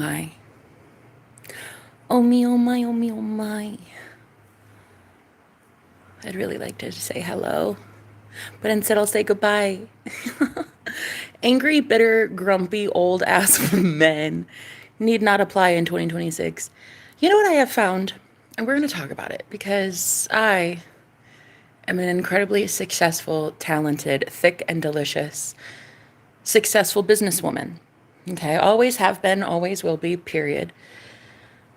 My. Oh me, oh my, oh me, oh my. I'd really like to say hello, but instead I'll say goodbye. Angry, bitter, grumpy, old ass men need not apply in 2026. You know what I have found? And we're going to talk about it because I am an incredibly successful, talented, thick, and delicious, successful businesswoman. Okay, always have been, always will be, period.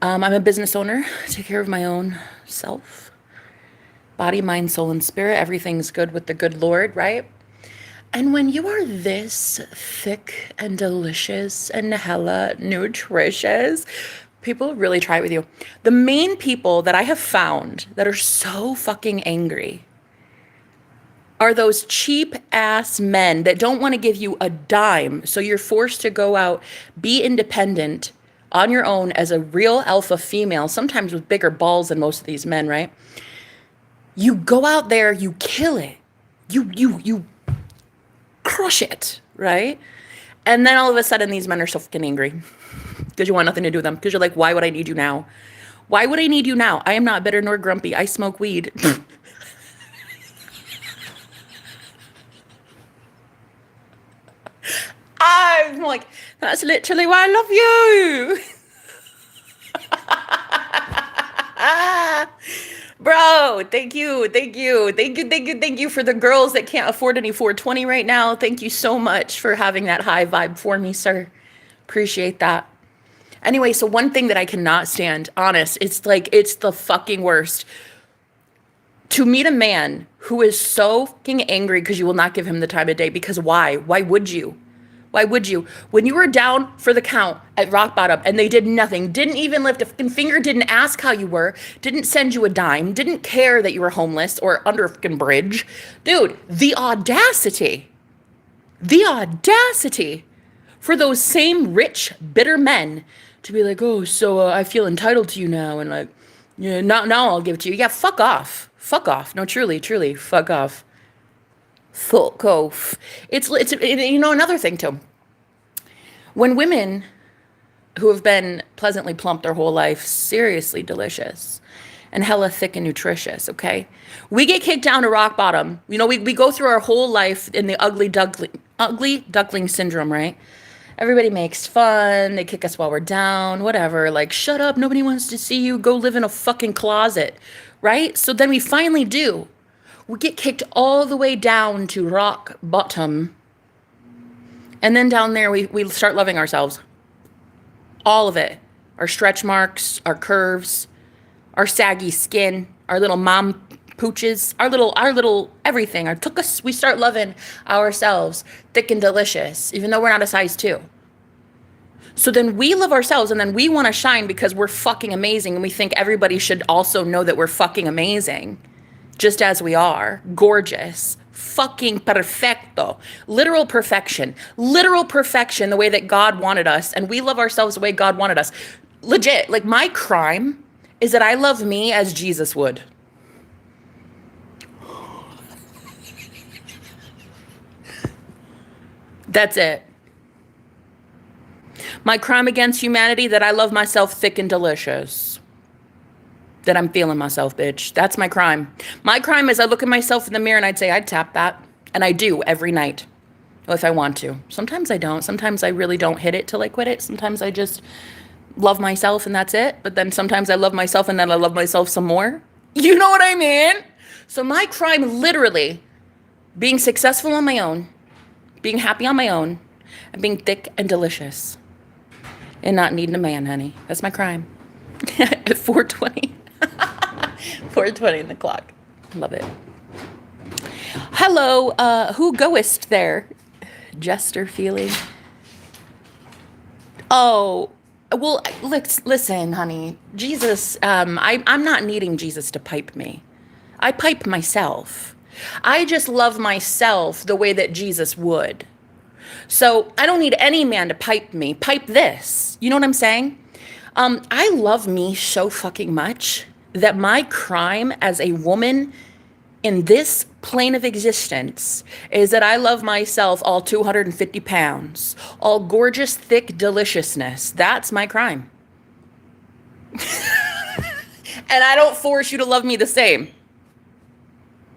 I'm a business owner, take care of my own self, body, mind, soul, and spirit. Everything's good with the good Lord, right? And when you are this thick and delicious and hella nutritious, people really try it with you. The main people that I have found that are so fucking angry are those cheap ass men that don't want to give you a dime. So you're forced to go out, be independent on your own as a real alpha female, sometimes with bigger balls than most of these men, right? You go out there, you kill it. You crush it, right? And then all of a sudden these men are so fucking angry because you want nothing to do with them. Because you're like, why would I need you now? Why would I need you now? I am not bitter nor grumpy. I smoke weed. I'm like, that's literally why I love you. Bro, thank you, thank you, thank you, thank you, thank you for the girls that can't afford any 420 right now. Thank you so much for having that high vibe for me, sir. Appreciate that. Anyway, so one thing that I cannot stand, honest, it's like, it's the fucking worst. To meet a man who is so fucking angry because you will not give him the time of day, because why? Why would you? Why would you? When you were down for the count at rock bottom and they did nothing, didn't even lift a fucking finger, didn't ask how you were, didn't send you a dime, didn't care that you were homeless or under a fucking bridge. Dude, the audacity for those same rich, bitter men to be like, oh, so I feel entitled to you now. And like, yeah, now I'll give it to you. Yeah, fuck off. Fuck off. No, truly, truly, fuck off. Fuck off. You know, another thing too. When women who have been pleasantly plump their whole life, seriously delicious and hella thick and nutritious, okay? We get kicked down to rock bottom. You know, we go through our whole life in the ugly duckling syndrome, right? Everybody makes fun. They kick us while we're down, whatever. Like, shut up. Nobody wants to see you. Go live in a fucking closet, right? So then we finally do. We get kicked all the way down to rock bottom. And then down there, we start loving ourselves. All of it. Our stretch marks, our curves, our saggy skin, our little mom pooches, our little everything. We start loving ourselves thick and delicious, even though we're not a size 2. So then we love ourselves and then we want to shine because we're fucking amazing and we think everybody should also know that we're fucking amazing. Just as we are, gorgeous, fucking perfecto, literal perfection, the way that God wanted us, and we love ourselves the way God wanted us. Legit, like my crime is that I love me as Jesus would. That's it. My crime against humanity that I love myself thick and delicious. That I'm feeling myself, bitch. That's my crime. My crime is I look at myself in the mirror and I'd say, I'd tap that. And I do every night. If I want to. Sometimes I don't. Sometimes I really don't hit it till I quit it. Sometimes I just love myself and that's it. But then sometimes I love myself and then I love myself some more. You know what I mean? So my crime literally being successful on my own, being happy on my own, and being thick and delicious. And not needing a man, honey. That's my crime. At 4:20. 4:20 in the clock. Love it. Hello, who goest there? Jester feeling. Oh, well, listen, honey. Jesus, I'm not needing Jesus to pipe me. I pipe myself. I just love myself the way that Jesus would. So I don't need any man to pipe me. Pipe this. You know what I'm saying? I love me so fucking much that my crime as a woman in this plane of existence is that I love myself all 250 pounds, all gorgeous, thick deliciousness. That's my crime. And I don't force you to love me the same.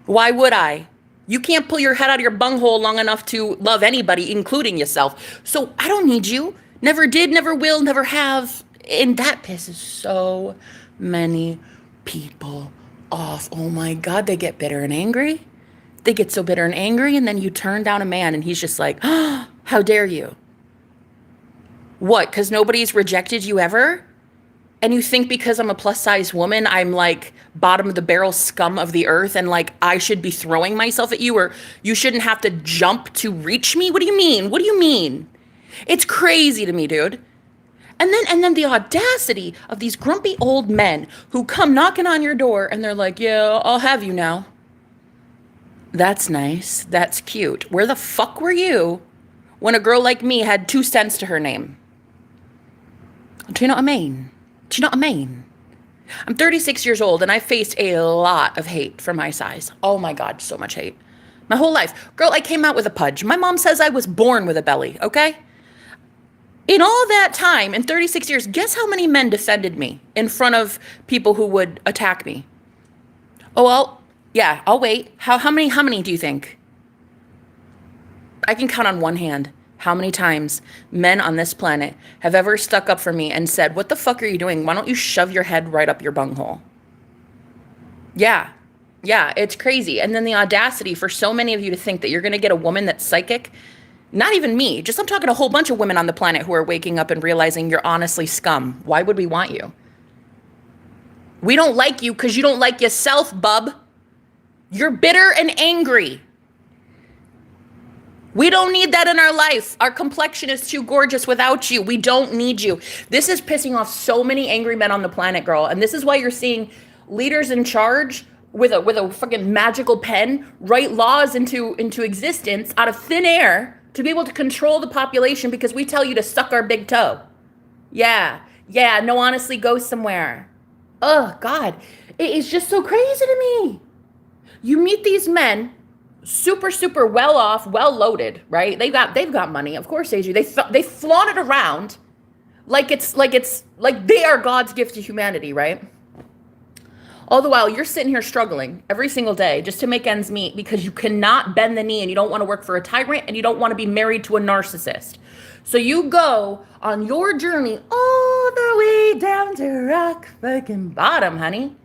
Why would I? You can't pull your head out of your bunghole long enough to love anybody, including yourself. So I don't need you. Never did, never will, never have. And that pisses so many people off. Oh my God, they get bitter and angry. They get so bitter and angry, and then you turn down a man and he's just like, oh, how dare you? What, because nobody's rejected you ever? And you think because I'm a plus size woman, I'm like bottom of the barrel scum of the earth and like I should be throwing myself at you, or you shouldn't have to jump to reach me? What do you mean? What do you mean? It's crazy to me, dude. And then the audacity of these grumpy old men who come knocking on your door and they're like, yeah, I'll have you now. That's nice. That's cute. Where the fuck were you when a girl like me had 2 cents to her name? Do you know what I mean? Do you know what I mean? I'm 36 years old and I faced a lot of hate for my size. Oh my God, so much hate. My whole life. Girl, I came out with a pudge. My mom says I was born with a belly, okay? In all that time, in 36 years, guess how many men defended me in front of people who would attack me? Oh, well, yeah, I'll wait. How many do you think? I can count on one hand how many times men on this planet have ever stuck up for me and said, what the fuck are you doing? Why don't you shove your head right up your bunghole? Yeah, it's crazy. And then the audacity for so many of you to think that you're going to get a woman that's psychic. Not even me. Just I'm talking a whole bunch of women on the planet who are waking up and realizing you're honestly scum. Why would we want you? We don't like you because you don't like yourself, bub. You're bitter and angry. We don't need that in our life. Our complexion is too gorgeous without you. We don't need you. This is pissing off so many angry men on the planet, girl. And this is why you're seeing leaders in charge with a fucking magical pen write laws into existence out of thin air to be able to control the population because we tell you to suck our big toe. Yeah, no, honestly, go somewhere. Oh, God. It is just so crazy to me. You meet these men, super, super well off, well loaded, right? They've got money. Of course they do. They flaunt it around like they are God's gift to humanity, right? All the while you're sitting here struggling every single day just to make ends meet because you cannot bend the knee and you don't want to work for a tyrant and you don't want to be married to a narcissist. So you go on your journey all the way down to rock fucking bottom, honey.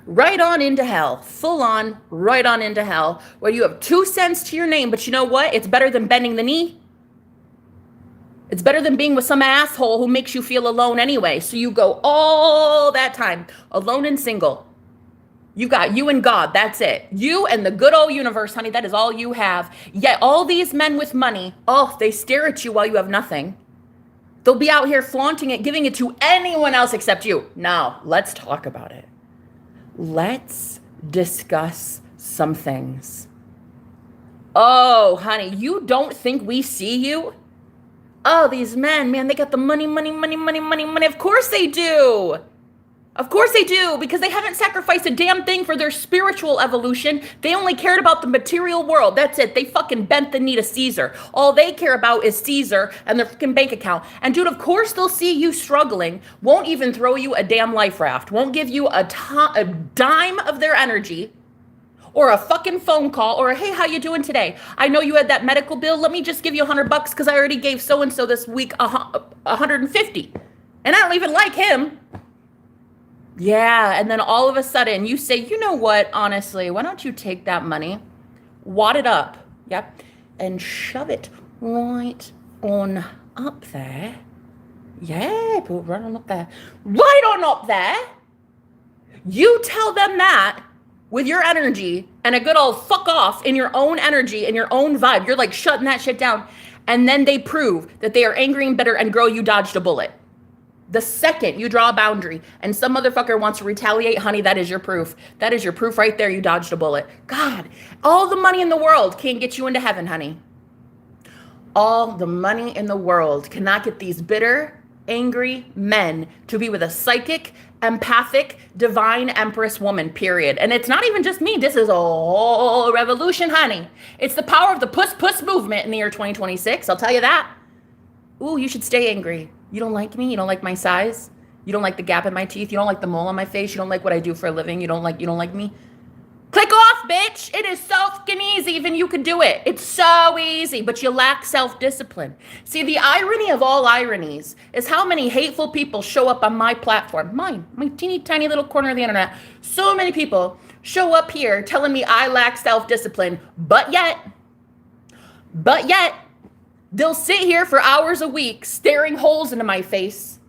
Right on into hell, full on, right on into hell, where you have 2 cents to your name, but you know what? It's better than bending the knee. It's better than being with some asshole who makes you feel alone anyway. So you go all that time, alone and single. You got you and God, that's it. You and the good old universe, honey, that is all you have. Yet all these men with money, oh, they stare at you while you have nothing. They'll be out here flaunting it, giving it to anyone else except you. Now, let's talk about it. Let's discuss some things. Oh, honey, you don't think we see you? Oh, these men, man, they got the money. Of course they do. Of course they do, because they haven't sacrificed a damn thing for their spiritual evolution. They only cared about the material world. That's it. They fucking bent the knee to Caesar. All they care about is Caesar and their fucking bank account. And dude, of course they'll see you struggling, won't even throw you a damn life raft, won't give you a dime of their energy, or a fucking phone call, or a, hey, how you doing today? I know you had that medical bill. Let me just give you $100 because I already gave so-and-so this week 150. And I don't even like him. Yeah, and then all of a sudden you say, you know what, honestly, why don't you take that money, wad it up, yep, and shove it right on up there. Yeah, put it right on up there. Right on up there. You tell them that with your energy and a good old fuck off in your own energy and your own vibe. You're like shutting that shit down. And then they prove that they are angry and bitter, and girl, you dodged a bullet. The second you draw a boundary and some motherfucker wants to retaliate, honey, that is your proof. That is your proof right there. You dodged a bullet. God, all the money in the world can't get you into heaven, honey. All the money in the world cannot get these bitter angry men to be with a psychic, empathic, divine empress woman, period. And it's not even just me. This is a whole revolution, honey. It's the power of the puss movement in the year 2026. I'll tell you that. Ooh, you should stay angry. You don't like me? You don't like my size? You don't like the gap in my teeth? You don't like the mole on my face? You don't like what I do for a living? You don't like me? Click off, bitch. It is so fucking easy. Even you could do it. It's so easy, but you lack self-discipline. See, the irony of all ironies is how many hateful people show up on my platform. Mine, my teeny tiny little corner of the internet. So many people show up here telling me I lack self-discipline, but yet, they'll sit here for hours a week staring holes into my face,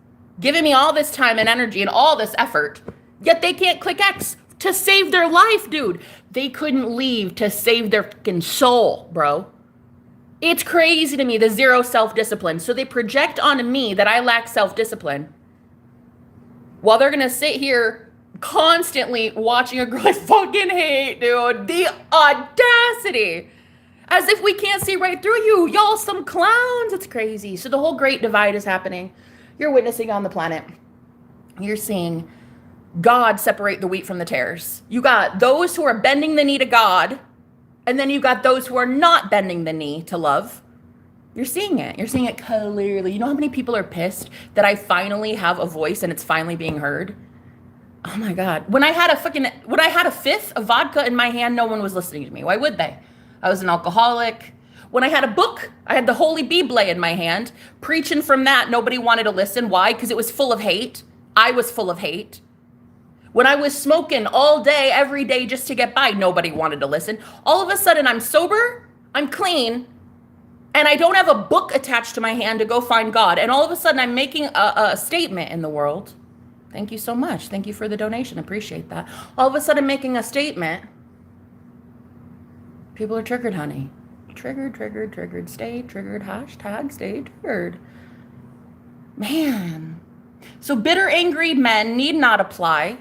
giving me all this time and energy and all this effort, yet they can't click X to save their life, dude. They couldn't leave to save their fucking soul, bro. It's crazy to me, the zero self-discipline. So they project onto me that I lack self-discipline while they're gonna sit here constantly watching a girl I fucking hate, dude. The audacity. As if we can't see right through you. Y'all some clowns. It's crazy. So the whole great divide is happening. You're witnessing on the planet. You're seeing God separate the wheat from the tares. You got those who are bending the knee to God, and then you got those who are not bending the knee to love. You're seeing it. You're seeing it clearly. You know how many people are pissed that I finally have a voice and it's finally being heard? Oh my God. When I had a fifth of vodka in my hand, no one was listening to me. Why would they? I was an alcoholic. When I had a book, I had the Holy Bible in my hand. Preaching from that, nobody wanted to listen. Why? Because it was full of hate. I was full of hate. When I was smoking all day, every day, just to get by, nobody wanted to listen. All of a sudden, I'm sober, I'm clean, and I don't have a book attached to my hand to go find God. And all of a sudden, I'm making a statement in the world. Thank you so much. Thank you for the donation. Appreciate that. All of a sudden, making a statement. People are triggered, honey. Triggered. Stay triggered. Hashtag stay triggered. Man. So bitter, angry men need not apply.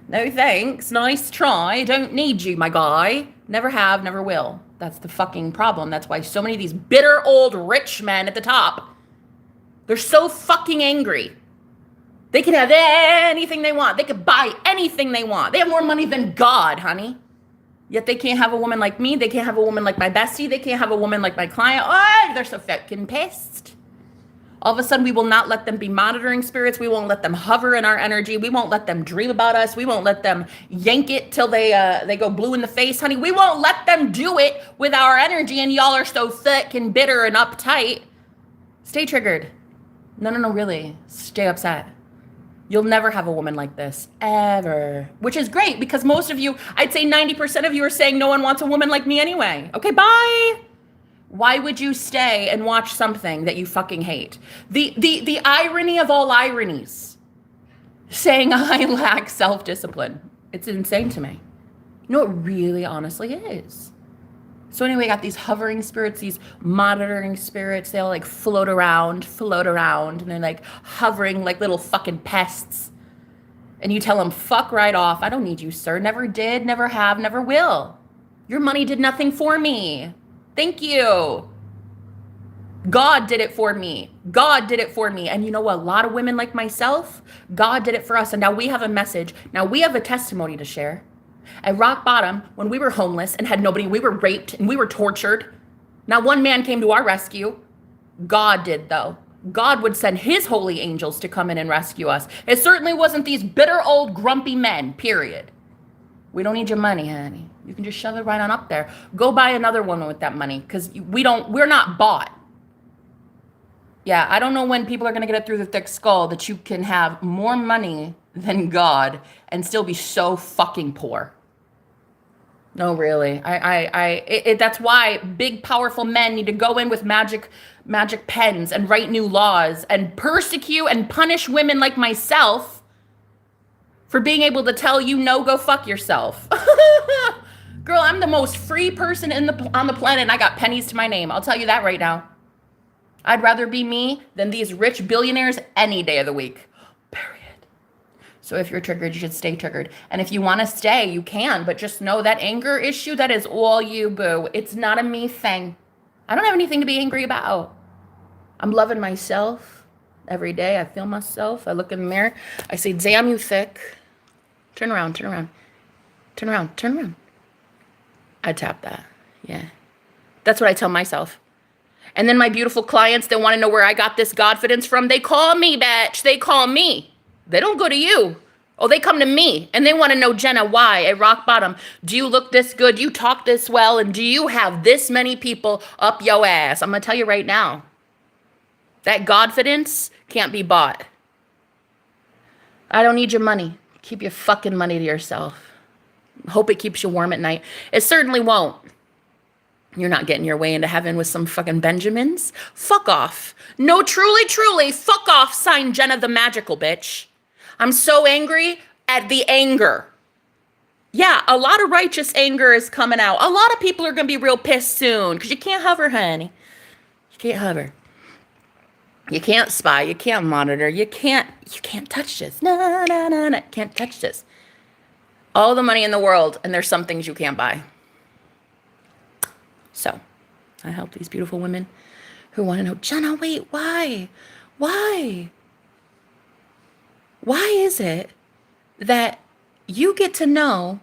No thanks. Nice try. Don't need you, my guy. Never have, never will. That's the fucking problem. That's why so many of these bitter old rich men at the top, they're so fucking angry. They can have anything they want. They could buy anything they want. They have more money than God, honey. Yet they can't have a woman like me. They can't have a woman like my bestie. They can't have a woman like my client. Oh, they're so fucking pissed. All of a sudden, we will not let them be monitoring spirits. We won't let them hover in our energy. We won't let them dream about us. We won't let them yank it till they go blue in the face, honey. We won't let them do it with our energy, and y'all are so thick and bitter and uptight. Stay triggered. No, really. Stay upset. You'll never have a woman like this, ever. Which is great, because most of you, I'd say 90% of you are saying no one wants a woman like me anyway. Okay, bye. Why would you stay and watch something that you fucking hate? The irony of all ironies, saying I lack self-discipline. It's insane to me. You know, it really honestly is. So anyway, I got these hovering spirits, these monitoring spirits. They'll like float around, and they're like hovering like little fucking pests. And you tell them, fuck right off. I don't need you, sir. Never did, never have, never will. Your money did nothing for me. Thank you. God did it for me. And you know what? A lot of women like myself, God did it for us. And now we have a message. Now we have a testimony to share. At rock bottom, when we were homeless and had nobody, we were raped and we were tortured. Now one man came to our rescue. God did, though. God would send his holy angels to come in and rescue us. It certainly wasn't these bitter old grumpy men, period. We don't need your money, honey. You can just shove it right on up there. Go buy another woman with that money, because we're not bought. Yeah, I don't know when people are going to get it through the thick skull that you can have more money than God and still be so fucking poor. No, really. That's why big, powerful men need to go in with magic pens and write new laws and persecute and punish women like myself for being able to tell you, no, go fuck yourself. Girl, I'm the most free person on the planet, and I got pennies to my name. I'll tell you that right now. I'd rather be me than these rich billionaires any day of the week. Period. So if you're triggered, you should stay triggered. And if you want to stay, you can, but just know that anger issue, that is all you, boo. It's not a me thing. I don't have anything to be angry about. I'm loving myself every day. I feel myself. I look in the mirror. I say, damn, you thick. Turn around, turn around, turn around, turn around. I tap that. Yeah. That's what I tell myself. And then my beautiful clients that want to know where I got this confidence from, they call me, bitch. They call me. They don't go to you. Oh, they come to me and they want to know, Jenna, why at rock bottom? Do you look this good? Do you talk this well? And do you have this many people up your ass? I'm going to tell you right now, that confidence can't be bought. I don't need your money. Keep your fucking money to yourself. Hope it keeps you warm at night. It certainly won't. You're not getting your way into heaven with some fucking Benjamins. Fuck off. No, truly, truly, fuck off, signed Jenna the Magical, bitch. I'm so angry at the anger. Yeah, a lot of righteous anger is coming out. A lot of people are going to be real pissed soon because you can't hover, honey. You can't hover. You can't spy. You can't monitor. You can't touch this. No, no, no, no. Can't touch this. All the money in the world, and there's some things you can't buy. So, I help these beautiful women who want to know, Jenna, wait, why? Why? Why is it that you get to know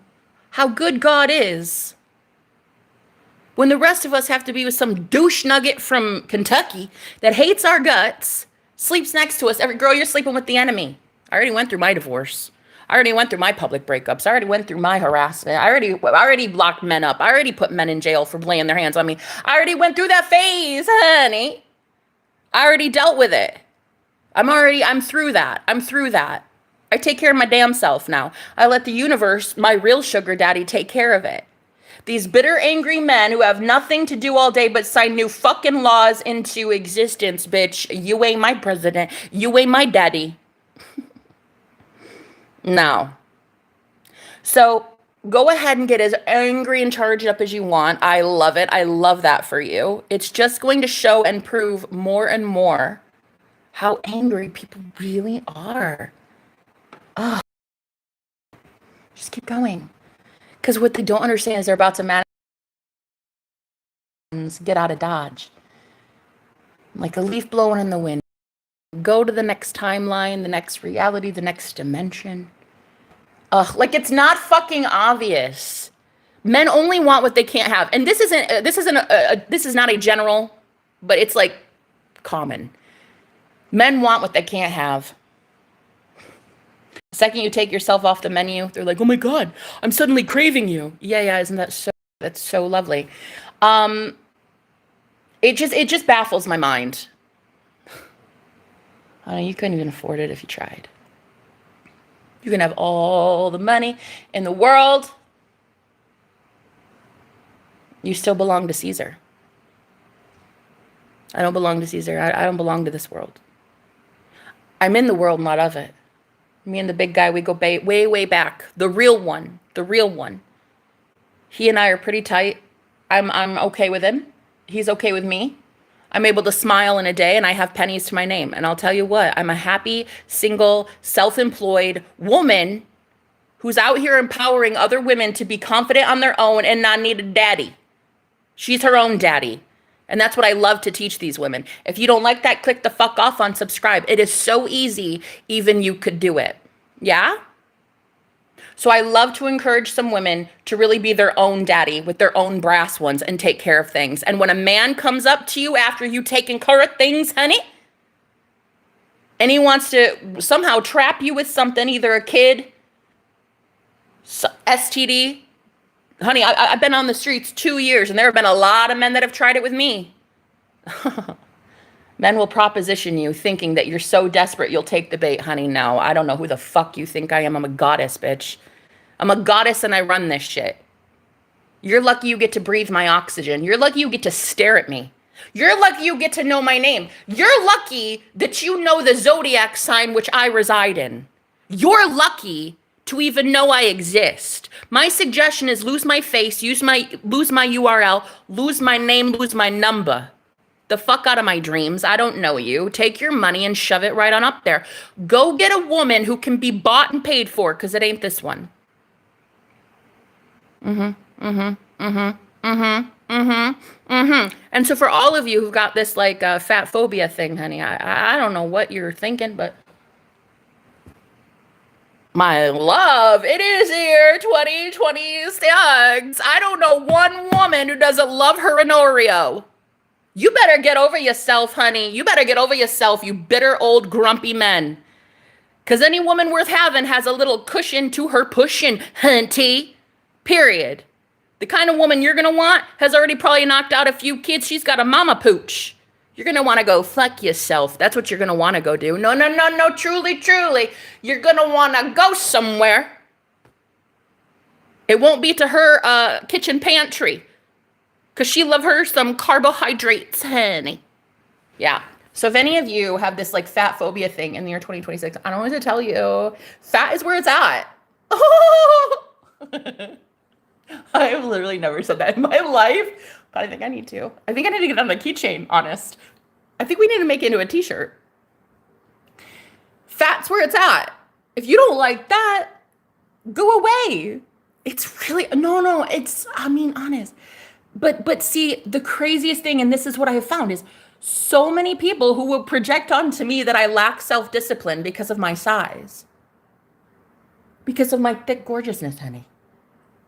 how good God is when the rest of us have to be with some douche nugget from Kentucky that hates our guts, sleeps next to us? Every girl, you're sleeping with the enemy. I already went through my divorce. I already went through my public breakups. I already went through my harassment. I already locked men up. I already put men in jail for laying their hands on me. I already went through that phase, honey. I already dealt with it. I'm through that. I'm through that. I take care of my damn self now. I let the universe, my real sugar daddy, take care of it. These bitter, angry men who have nothing to do all day but sign new fucking laws into existence, bitch. You ain't my president. You ain't my daddy. No. So go ahead and get as angry and charged up as you want. I love it. I love that for you. It's just going to show and prove more and more how angry people really are. Oh, just keep going. Because what they don't understand is they're about to get out of Dodge. Like a leaf blowing in the wind. Go to the next timeline, the next reality, the next dimension. Ugh, like it's not fucking obvious. Men only want what they can't have. And this is not a general, but it's like common. Men want what they can't have. The second you take yourself off the menu, they're like, oh my God, I'm suddenly craving you. Yeah, isn't that so, that's so lovely. It just baffles my mind. Honey, you couldn't even afford it if you tried. You can have all the money in the world. You still belong to Caesar. I don't belong to Caesar. I don't belong to this world. I'm in the world, not of it. Me and the big guy, we go way, way back. The real one. The real one. He and I are pretty tight. I'm okay with him. He's okay with me. I'm able to smile in a day and I have pennies to my name. And I'll tell you what, I'm a happy, single, self-employed woman who's out here empowering other women to be confident on their own and not need a daddy. She's her own daddy. And that's what I love to teach these women. If you don't like that, click the fuck off on subscribe. It is so easy, even you could do it. Yeah? So I love to encourage some women to really be their own daddy with their own brass ones and take care of things. And when a man comes up to you after you taking care of things, honey, and he wants to somehow trap you with something, either a kid, STD, honey, I've been on the streets 2 years and there have been a lot of men that have tried it with me. Men will proposition you thinking that you're so desperate you'll take the bait, honey. No, I don't know who the fuck you think I am. I'm a goddess, bitch. I'm a goddess and I run this shit. You're lucky you get to breathe my oxygen. You're lucky you get to stare at me. You're lucky you get to know my name. You're lucky that you know the zodiac sign which I reside in. You're lucky to even know I exist. My suggestion is lose my face, lose my URL, lose my name, lose my number. The fuck out of my dreams. I don't know you. Take your money and shove it right on up there. Go get a woman who can be bought and paid for, because it ain't this one. And so for all of you who've got this like fat phobia thing, honey, I don't know what you're thinking, but my love, it is year 2026. I don't know one woman who doesn't love her an Oreo. You better get over yourself, honey. You better get over yourself, you bitter old grumpy men. Because any woman worth having has a little cushion to her pushing, hunty. Period. The kind of woman you're gonna want has already probably knocked out a few kids. She's got a mama pooch. You're gonna wanna go fuck yourself. That's what you're gonna wanna go do. No, no, no, no, truly, truly. You're gonna wanna go somewhere. It won't be to her kitchen pantry. Because she love her some carbohydrates, honey. Yeah. So if any of you have this like fat phobia thing in the year 2026, I don't know what to tell you. Fat is where it's at. I have literally never said that in my life, but I think I need to. I think I need to get on the keychain, honest. I think we need to make it into a t-shirt. Fat's where it's at. If you don't like that, go away. It's really, no, it's, I mean, honest. But see, the craziest thing, and this is what I have found, is so many people who will project onto me that I lack self-discipline because of my size. Because of my thick gorgeousness, honey.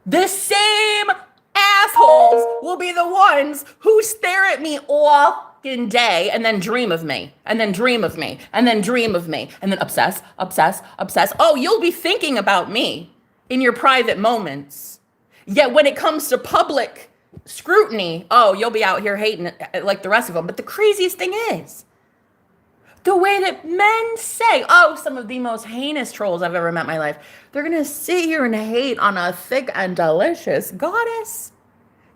The same assholes will be the ones who stare at me all fucking day and then dream of me, and then dream of me, and then dream of me, and then obsess. Oh, you'll be thinking about me in your private moments. Yet when it comes to public scrutiny, oh, you'll be out here hating it like the rest of them. But the craziest thing is the way that men say, oh, some of the most heinous trolls I've ever met in my life, they're going to sit here and hate on a thick and delicious goddess,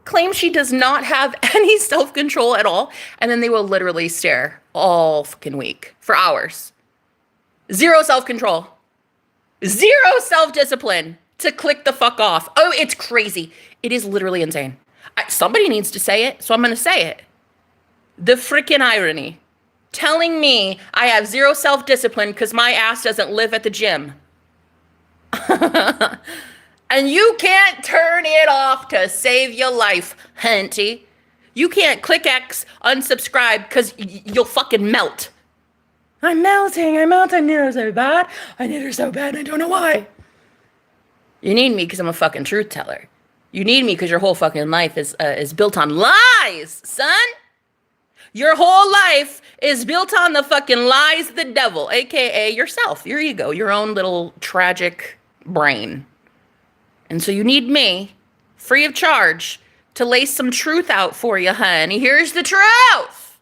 claim she does not have any self-control at all, and then they will literally stare all fucking week for hours. Zero self-control. Zero self-discipline to click the fuck off. Oh, it's crazy. It is literally insane. Somebody needs to say it, so I'm going to say it. The freaking irony. Telling me I have zero self-discipline because my ass doesn't live at the gym. And you can't turn it off to save your life, hunty. You can't click X, unsubscribe, because you'll fucking melt. I'm melting. I need her so bad. I need her so bad, I don't know why. You need me because I'm a fucking truth teller. You need me because your whole fucking life is built on lies, son. Your whole life is built on the fucking lies of the devil, aka yourself, your ego, your own little tragic brain. And so you need me, free of charge, to lay some truth out for you, honey. Here's the truth.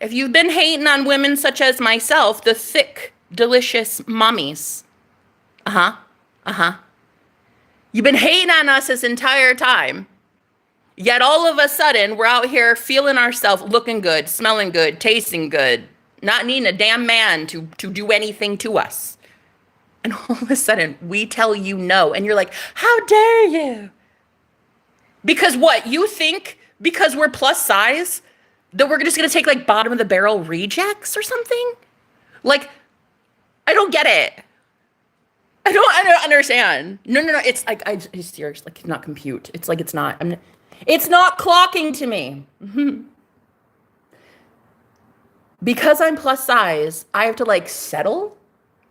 If you've been hating on women such as myself, the thick, delicious mommies, you've been hating on us this entire time. Yet all of a sudden, we're out here feeling ourselves looking good, smelling good, tasting good, not needing a damn man to do anything to us. And all of a sudden, we tell you no. And you're like, how dare you? Because what? You think because we're plus size that we're just going to take like bottom of the barrel rejects or something? Like, I don't get it. I don't understand. No. It's like, it's serious. Like, it's not compute. It's like, it's not. It's not clocking to me. Because I'm plus size, I have to like settle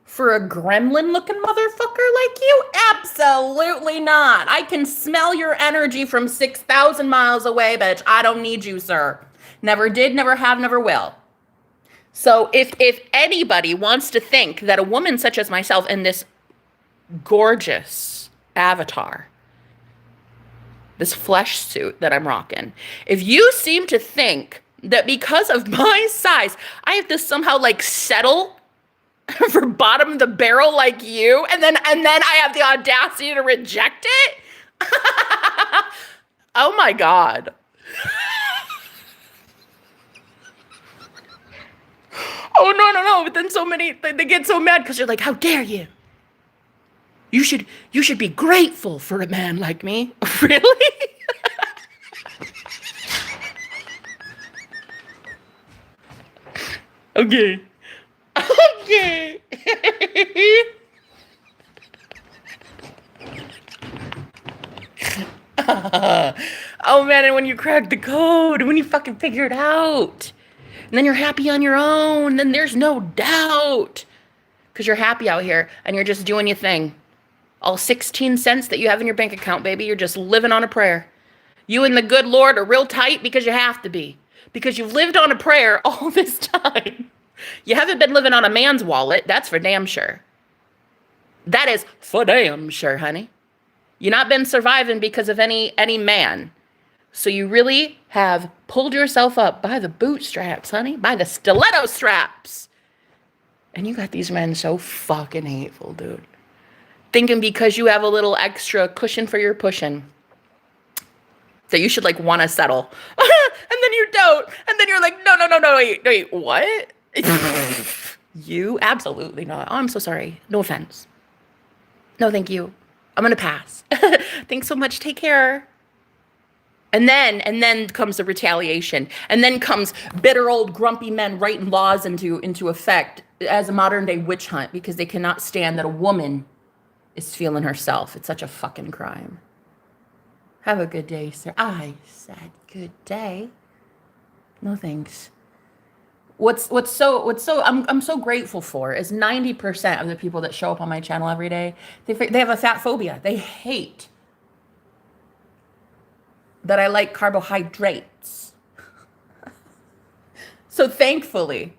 for a gremlin looking motherfucker like you? Absolutely not. I can smell your energy from 6,000 miles away, bitch. I don't need you, sir. Never did, never have, never will. So if anybody wants to think that a woman such as myself in this gorgeous avatar, this flesh suit that I'm rocking, if you seem to think that because of my size, I have to somehow like settle for bottom of the barrel like you, and then I have the audacity to reject it? Oh my God. Oh no, but then so many, they get so mad because you're like, how dare you? You should be grateful for a man like me. Really? Okay. Oh man, and when you crack the code, when you fucking figure it out, and then you're happy on your own, then there's no doubt. Because you're happy out here and you're just doing your thing. All 16 cents that you have in your bank account, baby, you're just living on a prayer. You and the good Lord are real tight because you have to be. Because you've lived on a prayer all this time. You haven't been living on a man's wallet. That's for damn sure. That is for damn sure, honey. You've not been surviving because of any man. So you really have pulled yourself up by the bootstraps, honey. By the stiletto straps. And you got these men so fucking hateful, dude. Thinking because you have a little extra cushion for your pushing that you should like want to settle. And then you don't. And then you're like, no, wait, what? You? Absolutely not. Oh, I'm so sorry. No offense. No, thank you. I'm going to pass. Thanks so much. Take care. And then comes the retaliation. And then comes bitter old grumpy men writing laws into effect as a modern day witch hunt because they cannot stand that a woman is feeling herself. It's such a fucking crime. Have a good day, sir. I said good day. No thanks. I'm so grateful for is 90% of the people that show up on my channel every day, they have a fat phobia. They hate that I like carbohydrates. So thankfully,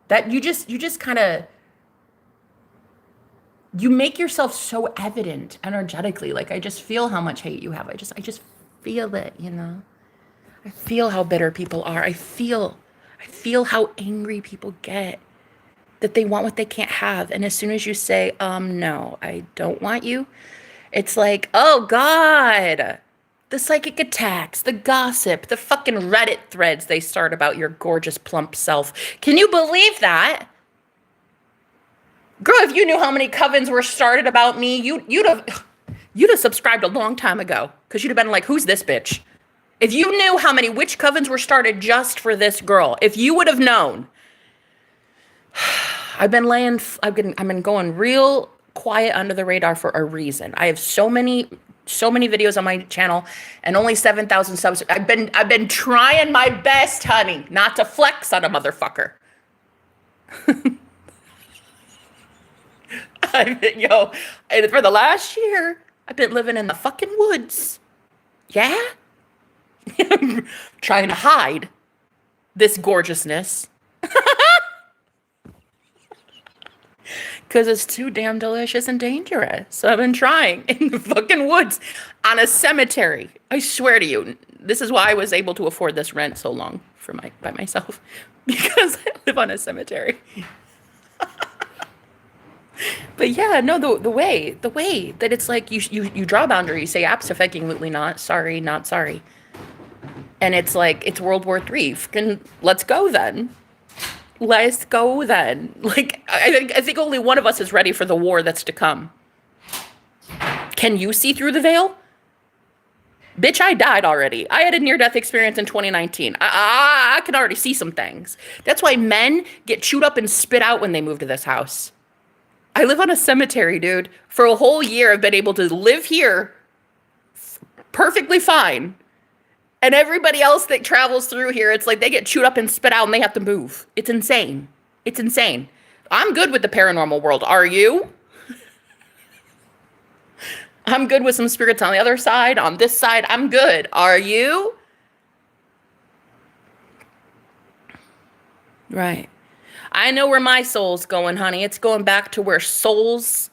that you just kind of, you make yourself so evident energetically. Like I just feel how much hate you have. I just feel it, you know. I feel how bitter people are. I feel how angry people get that they want what they can't have. And as soon as you say, no, I don't want you, it's like, oh God, the psychic attacks, the gossip, the fucking Reddit threads they start about your gorgeous plump self. Can you believe that? Girl, if you knew how many covens were started about me, you'd have subscribed a long time ago. Because you'd have been like, who's this bitch? If you knew how many witch covens were started just for this girl, if you would have known. I've been going real quiet under the radar for a reason. I have so many videos on my channel and only 7,000 subs. I've been trying my best, honey, not to flex on a motherfucker. And for the last year, I've been living in the fucking woods. Yeah? Trying to hide this gorgeousness. Because it's too damn delicious and dangerous. So I've been trying in the fucking woods on a cemetery. I swear to you, this is why I was able to afford this rent so long by myself. Because I live on a cemetery. But yeah, no, the way that it's like you draw a boundary, you say absolutely not, sorry, not sorry. And it's like, it's World War III. Let's go then. Let's go then. Like, I think only one of us is ready for the war that's to come. Can you see through the veil? Bitch, I died already. I had a near-death experience in 2019. I can already see some things. That's why men get chewed up and spit out when they move to this house. I live on a cemetery, dude. For a whole year, I've been able to live here perfectly fine. And everybody else that travels through here, it's like they get chewed up and spit out and they have to move. It's insane. It's insane. I'm good with the paranormal world. Are you? I'm good with some spirits on the other side. On this side, I'm good. Are you? Right. I know where my soul's going, honey. It's going back to where souls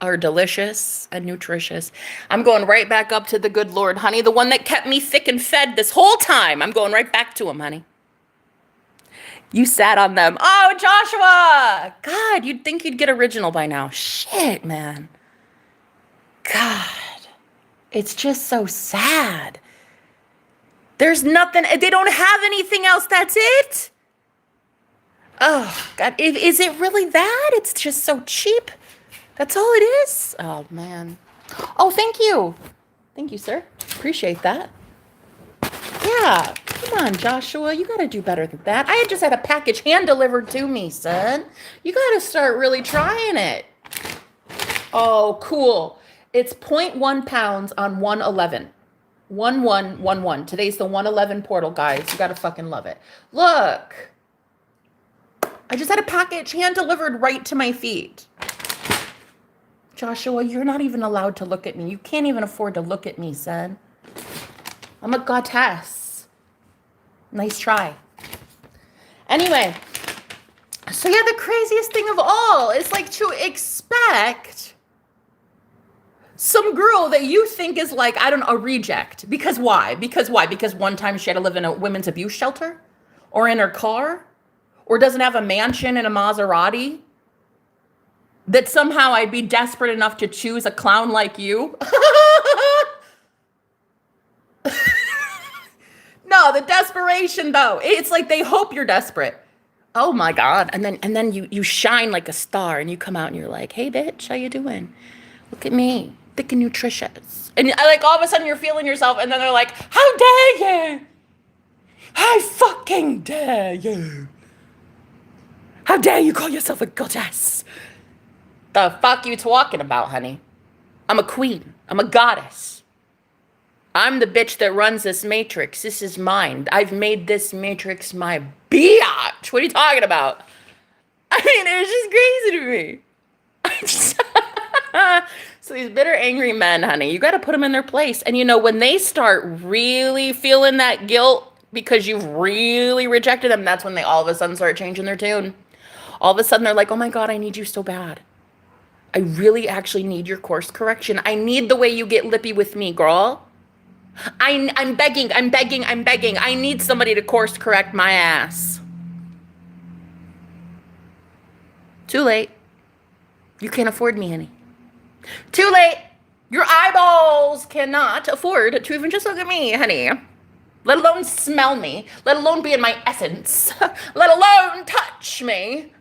are delicious and nutritious. I'm going right back up to the good Lord, honey. The one that kept me thick and fed this whole time. I'm going right back to him, honey. You sat on them. Oh, Joshua! God, you'd think you'd get original by now. Shit, man. God. It's just so sad. There's nothing. They don't have anything else. That's it. Oh, God. Is it really that? It's just so cheap. That's all it is? Oh, man. Oh, thank you. Thank you, sir. Appreciate that. Yeah. Come on, Joshua. You got to do better than that. I just had a package hand-delivered to me, son. You got to start really trying it. Oh, cool. It's 0.1 pounds on 111. 1111. Today's the 111 portal, guys. You gotta fucking love it. Look. I just had a package hand delivered right to my feet. Joshua, you're not even allowed to look at me. You can't even afford to look at me, son. I'm a goddess. Nice try. Anyway, so yeah, the craziest thing of all is like to expect some girl that you think is like, I don't know, a reject. Because why? Because one time she had to live in a women's abuse shelter? Or in her car? Or doesn't have a mansion and a Maserati? That somehow I'd be desperate enough to choose a clown like you? No, the desperation though. It's like they hope you're desperate. Oh my God. And then you shine like a star and you come out and you're like, hey bitch, how you doing? Look at me, thick and nutritious. And like all of a sudden you're feeling yourself and then they're like, how dare you? I fucking dare you. How dare you call yourself a goddess? The fuck you talking about, honey? I'm a queen. I'm a goddess. I'm the bitch that runs this matrix. This is mine. I've made this matrix my biatch. What are you talking about? I mean, it was just crazy to me. So these bitter, angry men, honey, you got to put them in their place. And you know, when they start really feeling that guilt because you've really rejected them, that's when they all of a sudden start changing their tune. All of a sudden they're like, oh my God, I need you so bad. I really actually need your course correction. I need the way you get lippy with me, girl. I'm begging. I need somebody to course correct my ass. Too late. You can't afford me, honey. Too late. Your eyeballs cannot afford to even just look at me, honey. Let alone smell me. Let alone be in my essence. Let alone touch me.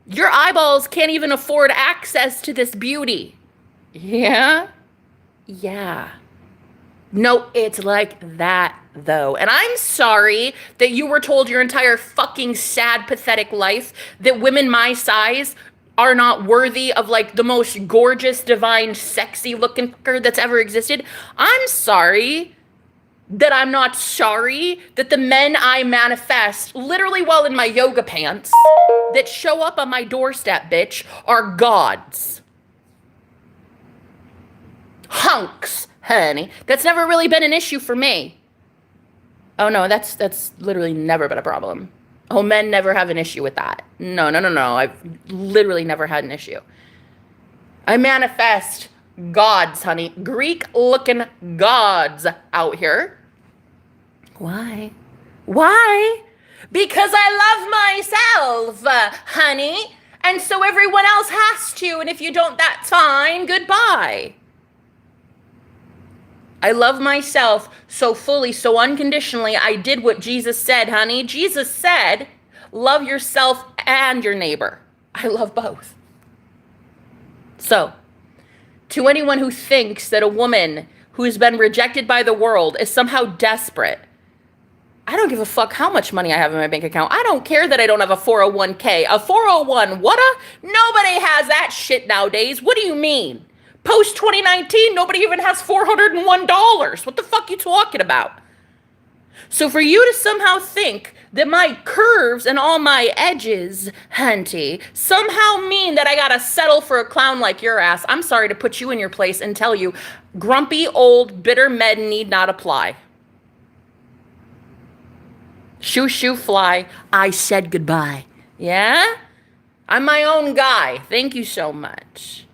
Your eyeballs can't even afford access to this beauty. Yeah? Yeah. No, it's like that, though. And I'm sorry that you were told your entire fucking sad, pathetic life that women my size are not worthy of like the most gorgeous, divine, sexy looking fucker that's ever existed. I'm sorry that I'm not sorry that the men I manifest, literally while in my yoga pants, that show up on my doorstep, bitch, are gods. Hunks, honey. That's never really been an issue for me. Oh no, that's literally never been a problem. Oh, men never have an issue with that. No. I've literally never had an issue. I manifest gods, honey. Greek-looking gods out here. Why? Why? Because I love myself, honey. And so everyone else has to. And if you don't, that's fine. Goodbye. I love myself so fully, so unconditionally. I did what Jesus said, honey. Jesus said, love yourself and your neighbor. I love both. So, to anyone who thinks that a woman who's been rejected by the world is somehow desperate, I don't give a fuck how much money I have in my bank account. I don't care that I don't have a 401k. A 401, nobody has that shit nowadays. What do you mean? Post 2019, nobody even has $401. What the fuck you talking about? So for you to somehow think that my curves and all my edges, hunty, somehow mean that I gotta settle for a clown like your ass, I'm sorry to put you in your place and tell you, grumpy, old, bitter men need not apply. Shoo, shoo, fly. I said goodbye. Yeah? I'm my own guy. Thank you so much.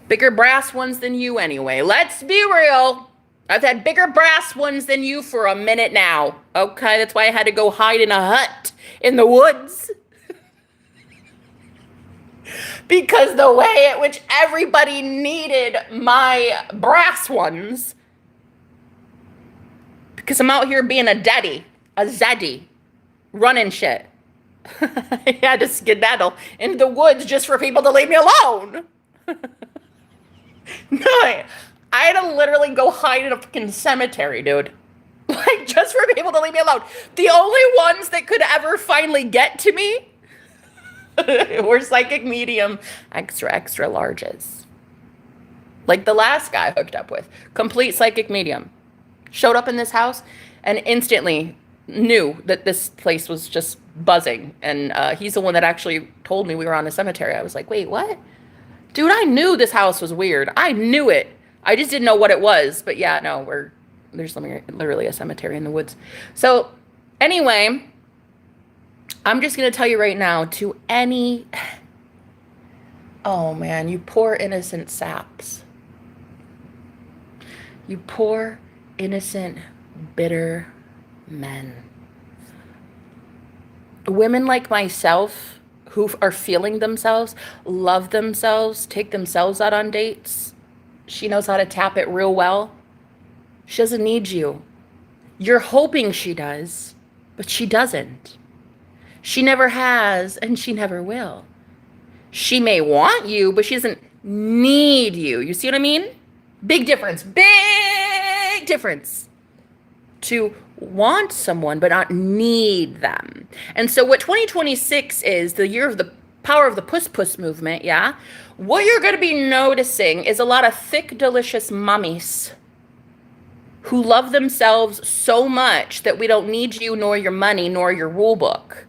Bigger brass ones than you anyway. Let's be real. I've had bigger brass ones than you for a minute now. Okay, that's why I had to go hide in a hut in the woods. Because the way at which everybody needed my brass ones. Because I'm out here being a daddy, a zaddy, running shit. I had to skedaddle into the woods just for people to leave me alone. No, I had to literally go hide in a fucking cemetery, dude. Like, just for people to leave me alone. The only ones that could ever finally get to me were psychic medium extra larges. Like the last guy I hooked up with, complete psychic medium, showed up in this house and instantly knew that this place was just buzzing. And he's the one that actually told me we were on a cemetery. I was like, wait, what? Dude, I knew this house was weird. I knew it. I just didn't know what it was. But yeah, no, there's literally a cemetery in the woods. So anyway, I'm just going to tell you right now, to any, oh man, you poor innocent saps. You poor innocent bitter men. Women like myself who are feeling themselves, love themselves, take themselves out on dates. She knows how to tap it real well. She doesn't need you. You're hoping she does, but she doesn't. She never has, and she never will. She may want you, but she doesn't need you. You see what I mean? Big difference. Big difference. To want someone, but not need them. And so what 2026 is, the year of the power of the puss movement, yeah? What you're going to be noticing is a lot of thick, delicious mummies who love themselves so much that we don't need you, nor your money, nor your rule book.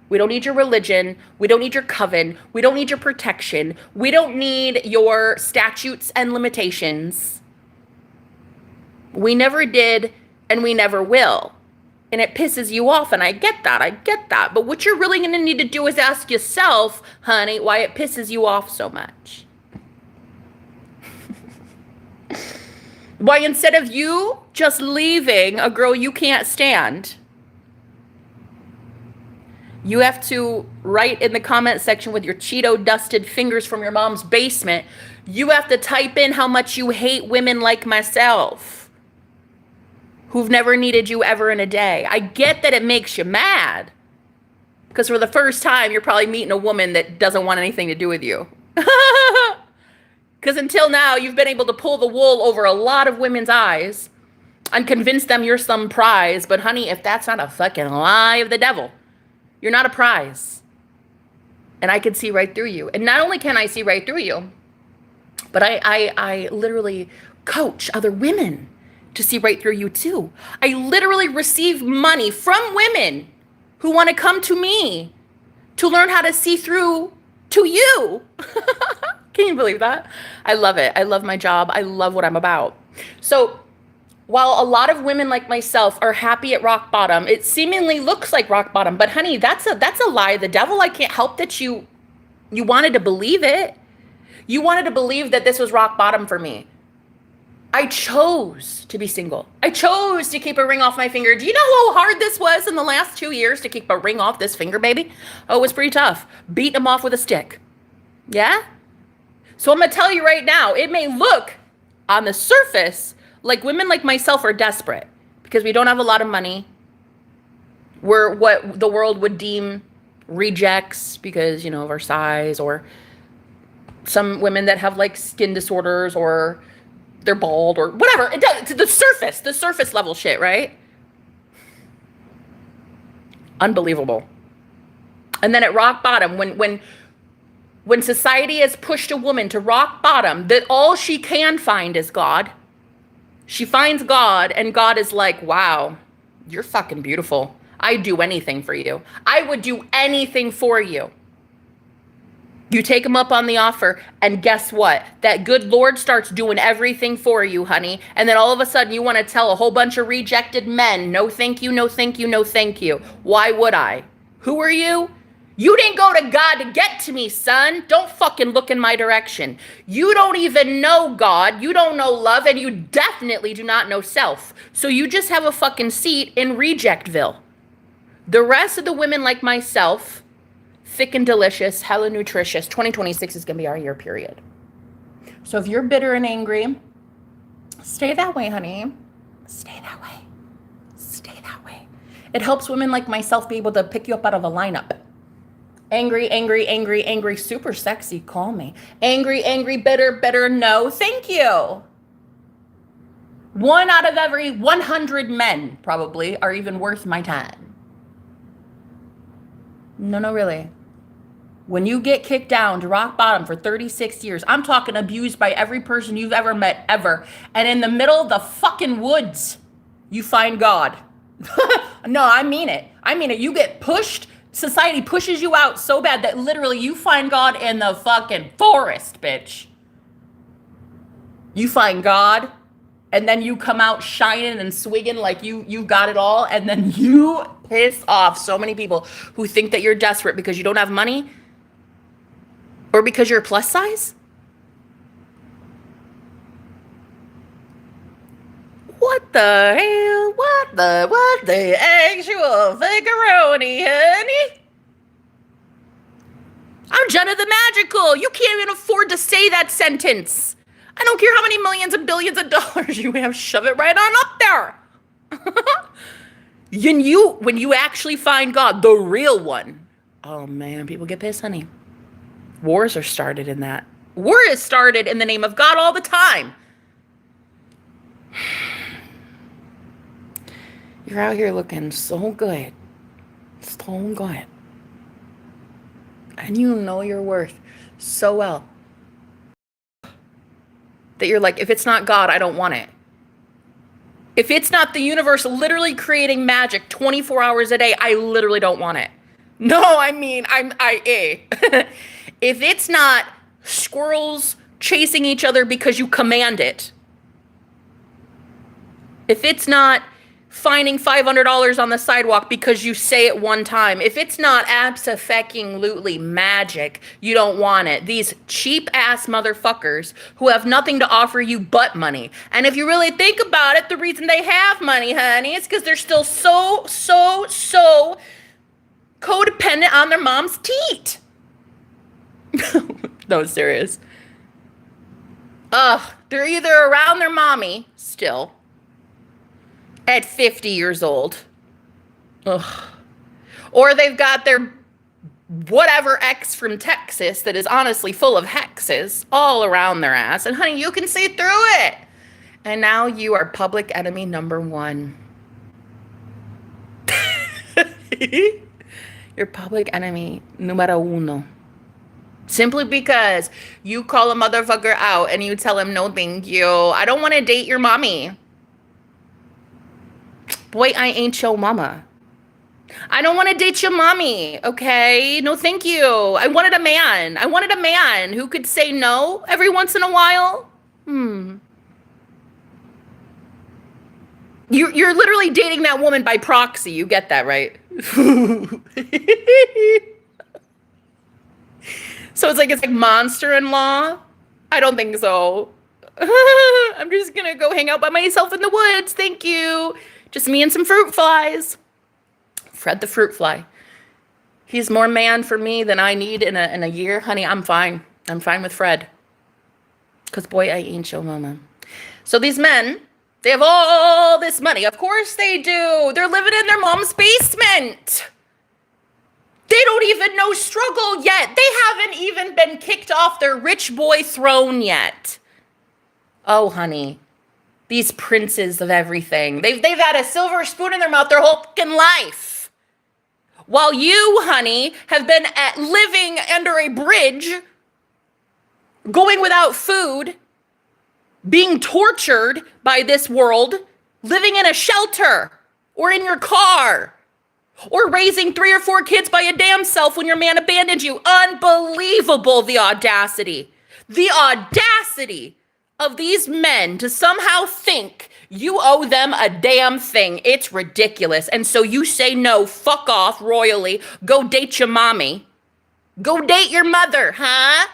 We don't need your religion. We don't need your coven. We don't need your protection. We don't need your statutes and limitations. We never did, and we never will. And it pisses you off, and I get that. But what you're really going to need to do is ask yourself, honey, why it pisses you off so much. Why instead of you just leaving a girl you can't stand, you have to write in the comment section with your Cheeto-dusted fingers from your mom's basement, you have to type in how much you hate women like myself, who've never needed you ever in a day. I get that it makes you mad, because for the first time, you're probably meeting a woman that doesn't want anything to do with you. Because until now, you've been able to pull the wool over a lot of women's eyes and convince them you're some prize. But honey, if that's not a fucking lie of the devil, you're not a prize. And I can see right through you. And not only can I see right through you, but I literally coach other women to see right through you too. I literally receive money from women who want to come to me to learn how to see through to you. Can you believe that? I love it. I love my job. I love what I'm about. So while a lot of women like myself are happy at rock bottom, it seemingly looks like rock bottom. But honey, that's a lie of the devil. I can't help that you wanted to believe it. You wanted to believe that this was rock bottom for me. I chose to be single. I chose to keep a ring off my finger. Do you know how hard this was in the last 2 years to keep a ring off this finger, baby? Oh, it was pretty tough. Beat them off with a stick. Yeah? So I'm going to tell you right now, it may look on the surface like women like myself are desperate because we don't have a lot of money. We're what the world would deem rejects because, you know, of our size, or some women that have like skin disorders, or they're bald, or whatever. It does, the surface level shit, right? Unbelievable. And then at rock bottom, when society has pushed a woman to rock bottom, that all she can find is God. She finds God, and God is like, wow, you're fucking beautiful. I'd do anything for you. I would do anything for you. You take him up on the offer, and guess what? That good Lord starts doing everything for you, honey. And then all of a sudden, you want to tell a whole bunch of rejected men, no thank you, no thank you, no thank you. Why would I? Who are you? You didn't go to God to get to me, son. Don't fucking look in my direction. You don't even know God. You don't know love, and you definitely do not know self. So you just have a fucking seat in Rejectville. The rest of the women like myself, thick and delicious, hella nutritious, 2026 is going to be our year, period. So if you're bitter and angry, stay that way, honey. Stay that way. Stay that way. It helps women like myself be able to pick you up out of a lineup. Angry, angry, angry, angry, super sexy, call me. Angry, angry, bitter, bitter, no, thank you. 1 out of every 100 men probably are even worth my time. No, really. When you get kicked down to rock bottom for 36 years, I'm talking abused by every person you've ever met, ever. And in the middle of the fucking woods, you find God. No, I mean it. I mean it. You get pushed. Society pushes you out so bad that literally you find God in the fucking forest, bitch. You find God, and then you come out shining and swinging like you got it all, and then you piss off so many people who think that you're desperate because you don't have money or because you're plus size. What the hell? What the actual macaroni, honey? I'm Jenna the Magical. You can't even afford to say that sentence. I don't care how many millions and billions of dollars you have, shove it right on up there. When you actually find God, the real one, oh man, people get pissed, honey. Wars are started in that. War is started in the name of God all the time. You're out here looking so good. So good. And you know your worth so well that you're like, if it's not God, I don't want it. If it's not the universe literally creating magic 24 hours a day, I literally don't want it. No, I mean, if it's not squirrels chasing each other because you command it, if it's not finding $500 on the sidewalk because you say it one time, if it's not abso-fucking-lutely magic, you don't want it. These cheap-ass motherfuckers who have nothing to offer you but money. And if you really think about it, the reason they have money, honey, is because they're still so codependent on their mom's teat. No, serious. They're either around their mommy still at 50 years old. Ugh. Or they've got their whatever ex from Texas that is honestly full of hexes all around their ass. And honey, you can see through it. And now you are public enemy number one. You're public enemy numero uno. Simply because you call a motherfucker out and you tell him, no, thank you. I don't want to date your mommy. Boy, I ain't your mama. I don't want to date your mommy, okay? No, thank you. I wanted a man. I wanted a man who could say no every once in a while. You're literally dating that woman by proxy. You get that, right? So it's like monster-in-law? I don't think so. I'm just gonna go hang out by myself in the woods. Thank you. Just me and some fruit flies. Fred the fruit fly. He's more man for me than I need in a year. Honey, I'm fine. I'm fine with Fred. Because boy, I ain't your mama. So these men, they have all this money. Of course they do. They're living in their mom's basement. They don't even know struggle yet. They haven't even been kicked off their rich boy throne yet. Oh, honey. These princes of everything. They've had a silver spoon in their mouth their whole fucking life. While you, honey, have been living under a bridge, going without food, being tortured by this world, living in a shelter or in your car, or raising 3 or 4 kids by your damn self when your man abandoned you. Unbelievable, the audacity. The audacity of these men to somehow think you owe them a damn thing. It's ridiculous. And so you say no, fuck off royally, go date your mommy. Go date your mother, huh?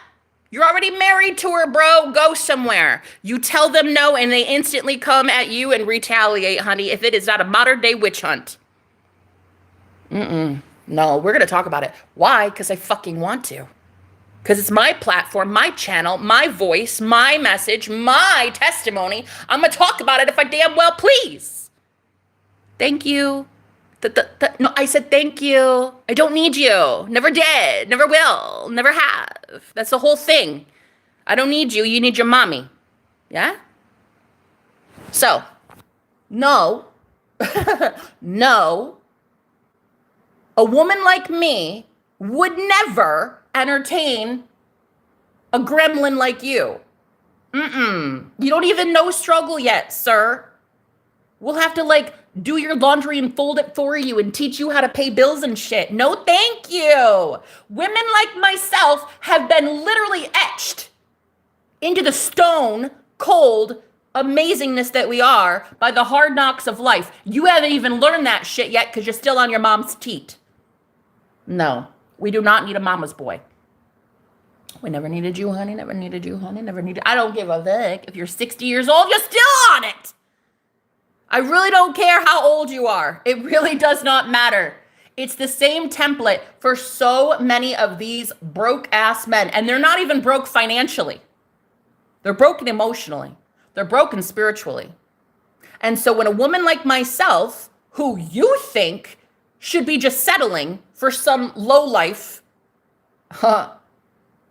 You're already married to her, bro. Go somewhere. You tell them no and they instantly come at you and retaliate, honey, if it is not a modern day witch hunt. No, we're going to talk about it. Why? Because I fucking want to. Because it's my platform, my channel, my voice, my message, my testimony. I'm going to talk about it if I damn well please. Thank you. No, I said thank you. I don't need you. Never did. Never will. Never have. That's the whole thing. I don't need you. You need your mommy. Yeah? So, no. A woman like me would never entertain a gremlin like you. You don't even know struggle yet, sir. We'll have to like do your laundry and fold it for you and teach you how to pay bills and shit. No, thank you. Women like myself have been literally etched into the stone cold amazingness that we are by the hard knocks of life. You haven't even learned that shit yet because you're still on your mom's teat. No, we do not need a mama's boy. We never needed you, honey. Never needed you, honey. Never needed. I don't give a fuck. If you're 60 years old, you're still on it. I really don't care how old you are. It really does not matter. It's the same template for so many of these broke ass men. And they're not even broke financially. They're broken emotionally. They're broken spiritually. And so when a woman like myself, who you think should be just settling for some low life,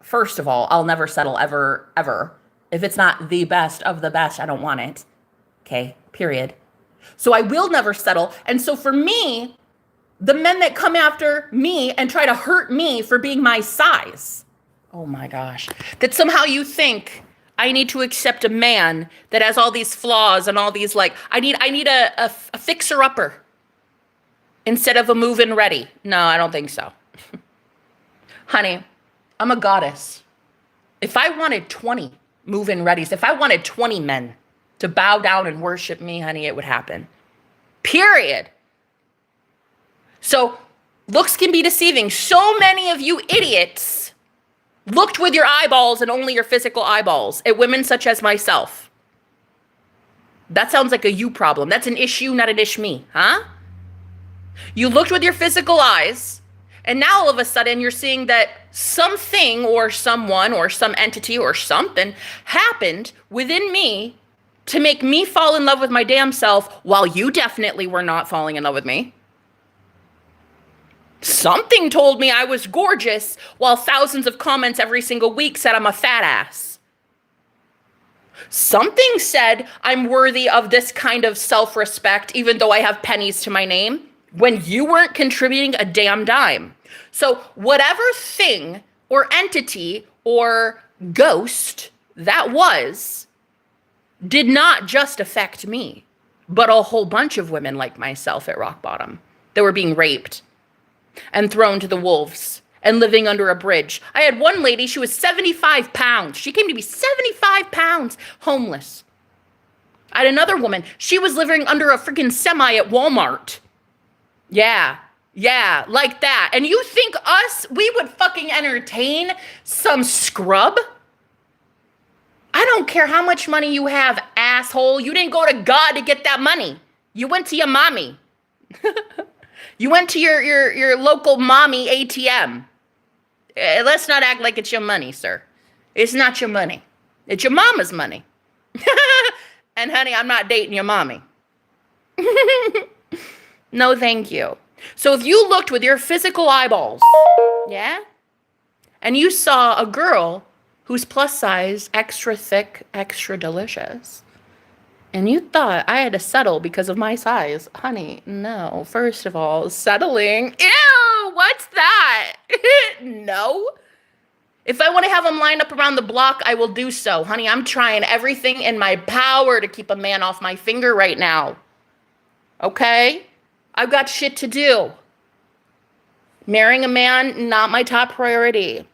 first of all, I'll never settle ever, ever. If it's not the best of the best, I don't want it. Okay, period. So I will never settle. And so for me, the men that come after me and try to hurt me for being my size, oh my gosh, that somehow you think I need to accept a man that has all these flaws and all these like, I need a fixer-upper instead of a move-in ready. No, I don't think so. Honey, I'm a goddess. If I wanted 20 move-in readies, if I wanted 20 men to bow down and worship me, honey, it would happen. Period. So looks can be deceiving. So many of you idiots looked with your eyeballs and only your physical eyeballs at women such as myself. That sounds like a you problem. That's an issue, not an ish me, huh? You looked with your physical eyes, and now all of a sudden you're seeing that something or someone or some entity or something happened within me to make me fall in love with my damn self while you definitely were not falling in love with me. Something told me I was gorgeous while thousands of comments every single week said I'm a fat ass. Something said I'm worthy of this kind of self-respect even though I have pennies to my name when you weren't contributing a damn dime. So whatever thing or entity or ghost that was did not just affect me, but a whole bunch of women like myself at rock bottom that were being raped and thrown to the wolves and living under a bridge. I had one lady, she was 75 pounds. She came to be 75 pounds, homeless. I had another woman, she was living under a freaking semi at Walmart. Yeah, like that. And you think we would fucking entertain some scrub? I don't care how much money you have, asshole. You didn't go to God to get that money. You went to your mommy. You went to your local mommy ATM. Let's not act like it's your money, sir. It's not your money. It's your mama's money. And honey, I'm not dating your mommy. No, thank you. So if you looked with your physical eyeballs, yeah, and you saw a girl who's plus size, extra thick, extra delicious, and you thought I had to settle because of my size, honey, no. First of all, settling, ew, what's that? No. If I want to have them lined up around the block, I will do so. Honey, I'm trying everything in my power to keep a man off my finger right now. Okay? I've got shit to do. Marrying a man, not my top priority.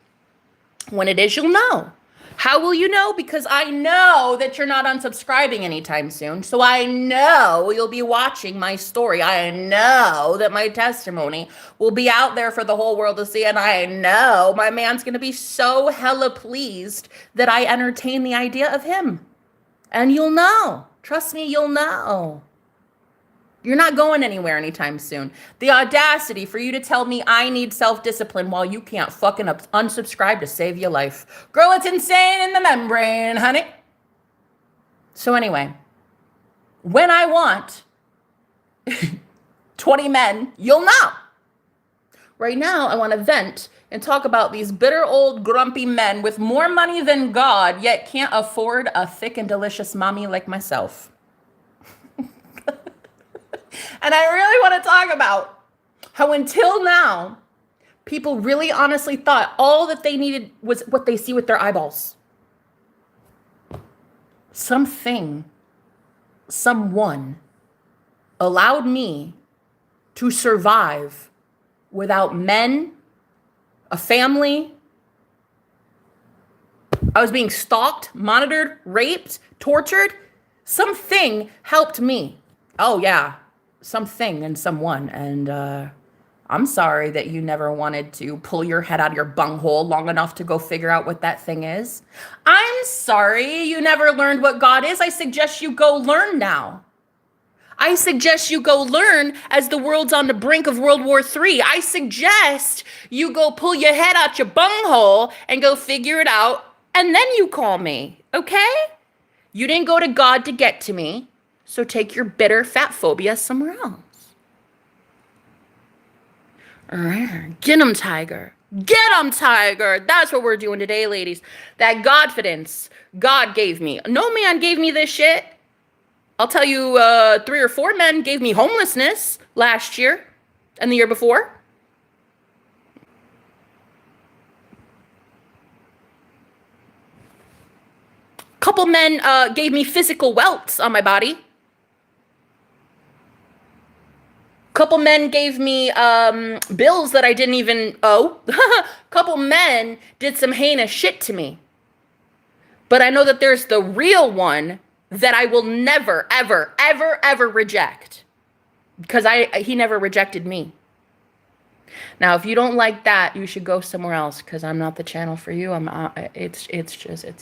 When it is, you'll know. How will you know? Because I know that you're not unsubscribing anytime soon. So I know you'll be watching my story. I know that my testimony will be out there for the whole world to see. And I know my man's going to be so hella pleased that I entertain the idea of him. And you'll know. Trust me, you'll know. You're not going anywhere anytime soon. The audacity for you to tell me I need self-discipline while you can't fucking unsubscribe to save your life. Girl, it's insane in the membrane, honey. So anyway, when I want 20 men, you'll know. Right now, I want to vent and talk about these bitter old grumpy men with more money than God, yet can't afford a thick and delicious mommy like myself. And I really want to talk about how until now, People really honestly thought all that they needed was what they see with their eyeballs. Something, someone allowed me to survive without men, a family. I was being stalked, monitored, raped, tortured. Something helped me. Oh, yeah, something and someone. And I'm sorry that you never wanted to pull your head out of your bunghole long enough to go figure out what that thing is. I'm sorry you never learned what God is. I suggest you go learn now. I suggest you go learn as the world's on the brink of World War III. I suggest you go pull your head out your bunghole and go figure it out, and then you call me, okay? You didn't go to God to get to me, so take your bitter fat phobia somewhere else. Get 'em, Tiger. Get 'em, Tiger. That's what we're doing today, ladies. That Godfidence God gave me. No man gave me this shit. I'll tell you, 3 or 4 men gave me homelessness last year and the year before. Couple men gave me physical welts on my body. Couple men gave me bills that I didn't even owe. Couple men did some heinous shit to me. But I know that there's the real one that I will never, ever, ever, ever reject. Because he never rejected me. Now, if you don't like that, you should go somewhere else, because I'm not the channel for you. It's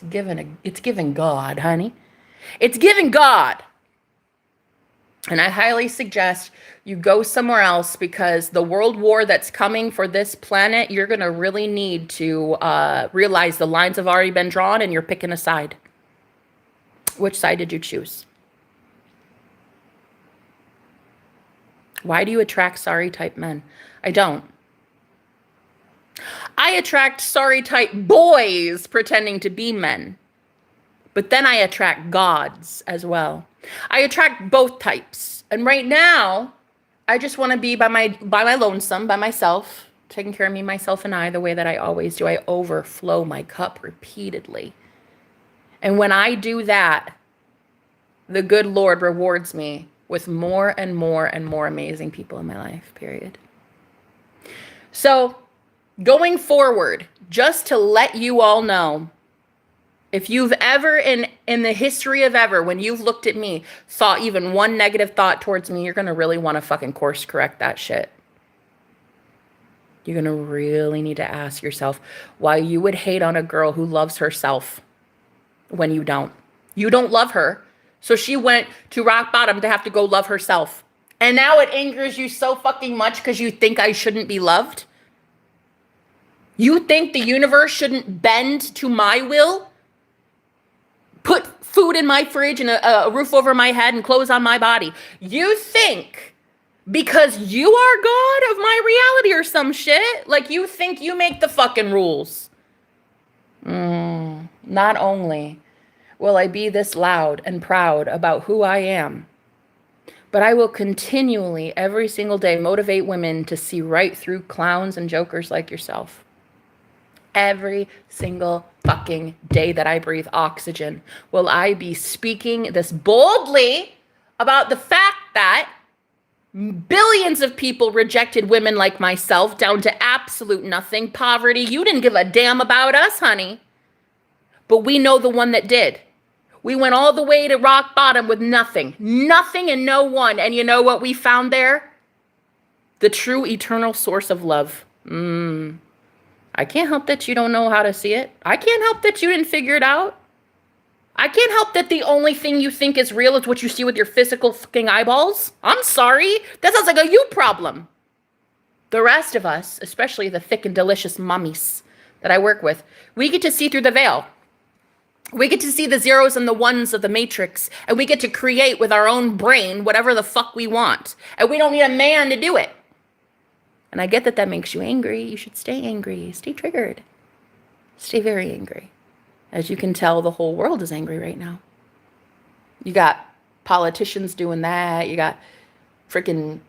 giving God, honey. It's giving God. And I highly suggest you go somewhere else, because the world war that's coming for this planet, you're going to really need to realize the lines have already been drawn and you're picking a side. Which side did you choose? Why do you attract sorry type men? I don't. I attract sorry type boys pretending to be men. But then I attract gods as well. I attract both types. And right now, I just want to be by my lonesome, by myself, taking care of me, myself, and I, the way that I always do. I overflow my cup repeatedly. And when I do that, the good Lord rewards me with more and more and more amazing people in my life, period. So, going forward, just to let you all know, if you've ever, in the history of ever, when you've looked at me, thought even one negative thought towards me, you're going to really want to fucking course correct that shit. You're going to really need to ask yourself why you would hate on a girl who loves herself when you don't. You don't love her, so she went to rock bottom to have to go love herself. And now it angers you so fucking much because you think I shouldn't be loved? You think the universe shouldn't bend to my will? Put food in my fridge and a roof over my head and clothes on my body. You think because you are God of my reality or some shit, like you think you make the fucking rules. Not only will I be this loud and proud about who I am, but I will continually, every single day, motivate women to see right through clowns and jokers like yourself. Every single fucking day that I breathe oxygen will I be speaking this boldly about the fact that billions of people rejected women like myself down to absolute nothing, poverty. You didn't give a damn about us, honey. But we know the one that did. We went all the way to rock bottom with nothing. Nothing and no one. And you know what we found there? The true eternal source of love. I can't help that you don't know how to see it. I can't help that you didn't figure it out. I can't help that the only thing you think is real is what you see with your physical fucking eyeballs. I'm sorry. That sounds like a you problem. The rest of us, especially the thick and delicious mummies that I work with, we get to see through the veil. We get to see the zeros and the ones of the matrix, and we get to create with our own brain whatever the fuck we want. And we don't need a man to do it. And I get that that makes you angry. You should stay angry. Stay triggered. Stay very angry. As you can tell, the whole world is angry right now. You got politicians doing that. You got freaking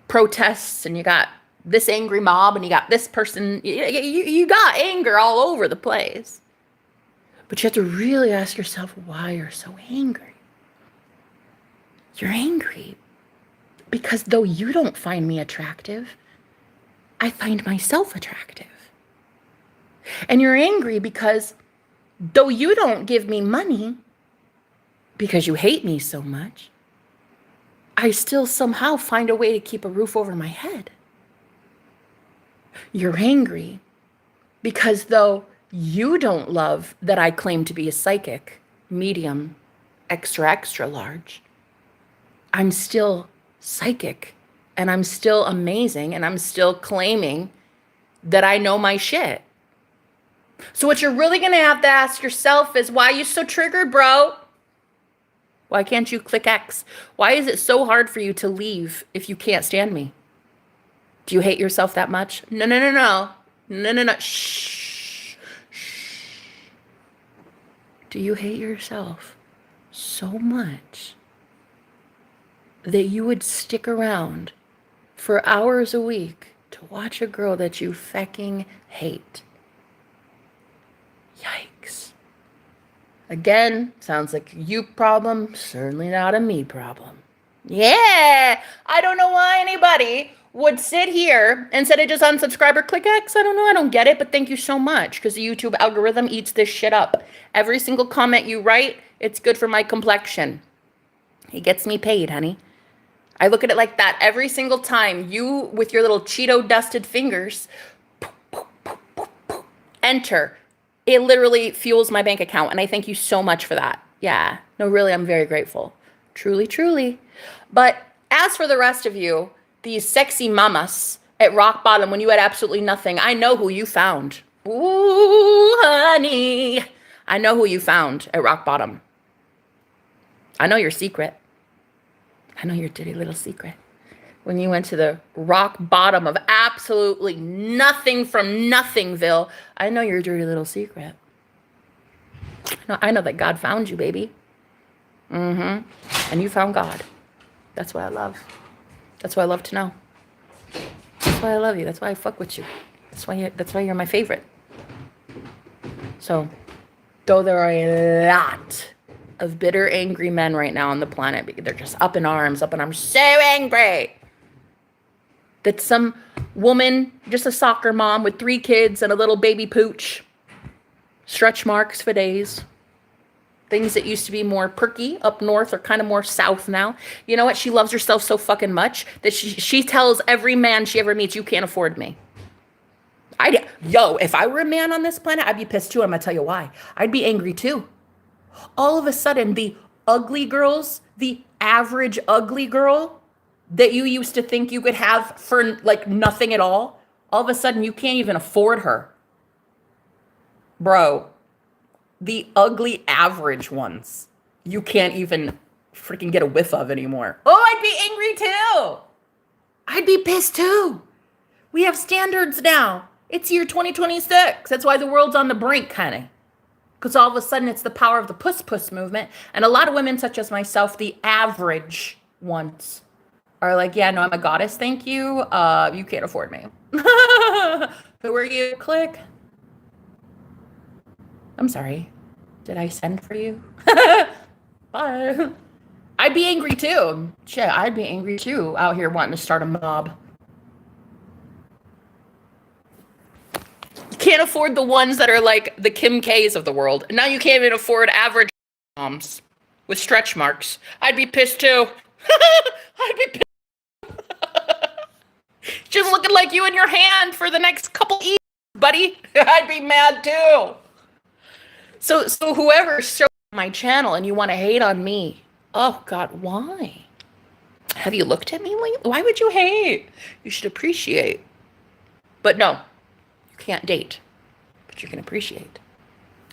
protests, and you got this angry mob and you got this person. You got anger all over the place. But you have to really ask yourself why you're so angry. You're angry because though you don't find me attractive, I find myself attractive. And you're angry because though you don't give me money because you hate me so much, I still somehow find a way to keep a roof over my head. You're angry because though you don't love that I claim to be a psychic, medium, extra large, I'm still psychic and I'm still amazing and I'm still claiming that I know my shit. So what you're really going to have to ask yourself is, why are you so triggered, bro? Why can't you click X? Why is it so hard for you to leave if you can't stand me? Do you hate yourself that much? No. Shh. Do you hate yourself so much that you would stick around for hours a week to watch a girl that you fucking hate? Yikes. Again, sounds like a you problem, certainly not a me problem. Yeah, I don't know why anybody would sit here instead of just unsubscribe or click X. I don't know, I don't get it, but thank you so much, because the YouTube algorithm eats this shit up. Every single comment you write, it's good for my complexion. He gets me paid, honey. I look at it like that every single time. You, with your little Cheeto-dusted fingers, enter. It literally fuels my bank account, and I thank you so much for that. Yeah, no, really, I'm very grateful. Truly. But as for the rest of you, these sexy mamas at rock bottom when you had absolutely nothing, I know who you found. Ooh, honey. I know who you found at rock bottom. I know your secret. I know your dirty little secret. When you went to the rock bottom of absolutely nothing from Nothingville, I know your dirty little secret. I know that God found you, baby. And you found God. That's what I love. That's what I love to know. That's why I love you. That's why I fuck with you. That's why you're my favorite. So, though there are a lot of bitter, angry men right now on the planet, they're just up in arms, so angry that some woman, just a soccer mom with 3 kids and a little baby pooch, stretch marks for days. Things that used to be more perky up north are kind of more south now. You know what? She loves herself so fucking much that she tells every man she ever meets, you can't afford me. If I were a man on this planet, I'd be pissed too. I'm going to tell you why. I'd be angry too. All of a sudden, the ugly girls, the average ugly girl that you used to think you could have for like nothing at all of a sudden you can't even afford her. Bro, the ugly average ones, you can't even freaking get a whiff of anymore. Oh, I'd be angry too. I'd be pissed too. We have standards now. It's year 2026. That's why the world's on the brink, honey. Because all of a sudden it's the power of the puss movement. And a lot of women, such as myself, the average ones, are like, yeah, no, I'm a goddess. Thank you. You can't afford me. Who are you? Click. I'm sorry. Did I send for you? Bye. I'd be angry too. Shit, I'd be angry too out here wanting to start a mob. You can't afford the ones that are like the Kim K's of the world. Now you can't even afford average moms with stretch marks. I'd be pissed too. I'd be pissed. Just looking like you in your hand for the next couple years, buddy. I'd be mad too. So whoever showed my channel and you want to hate on me, oh God, why? Have you looked at me lately? Why would you hate? You should appreciate. But no, you can't date, but you can appreciate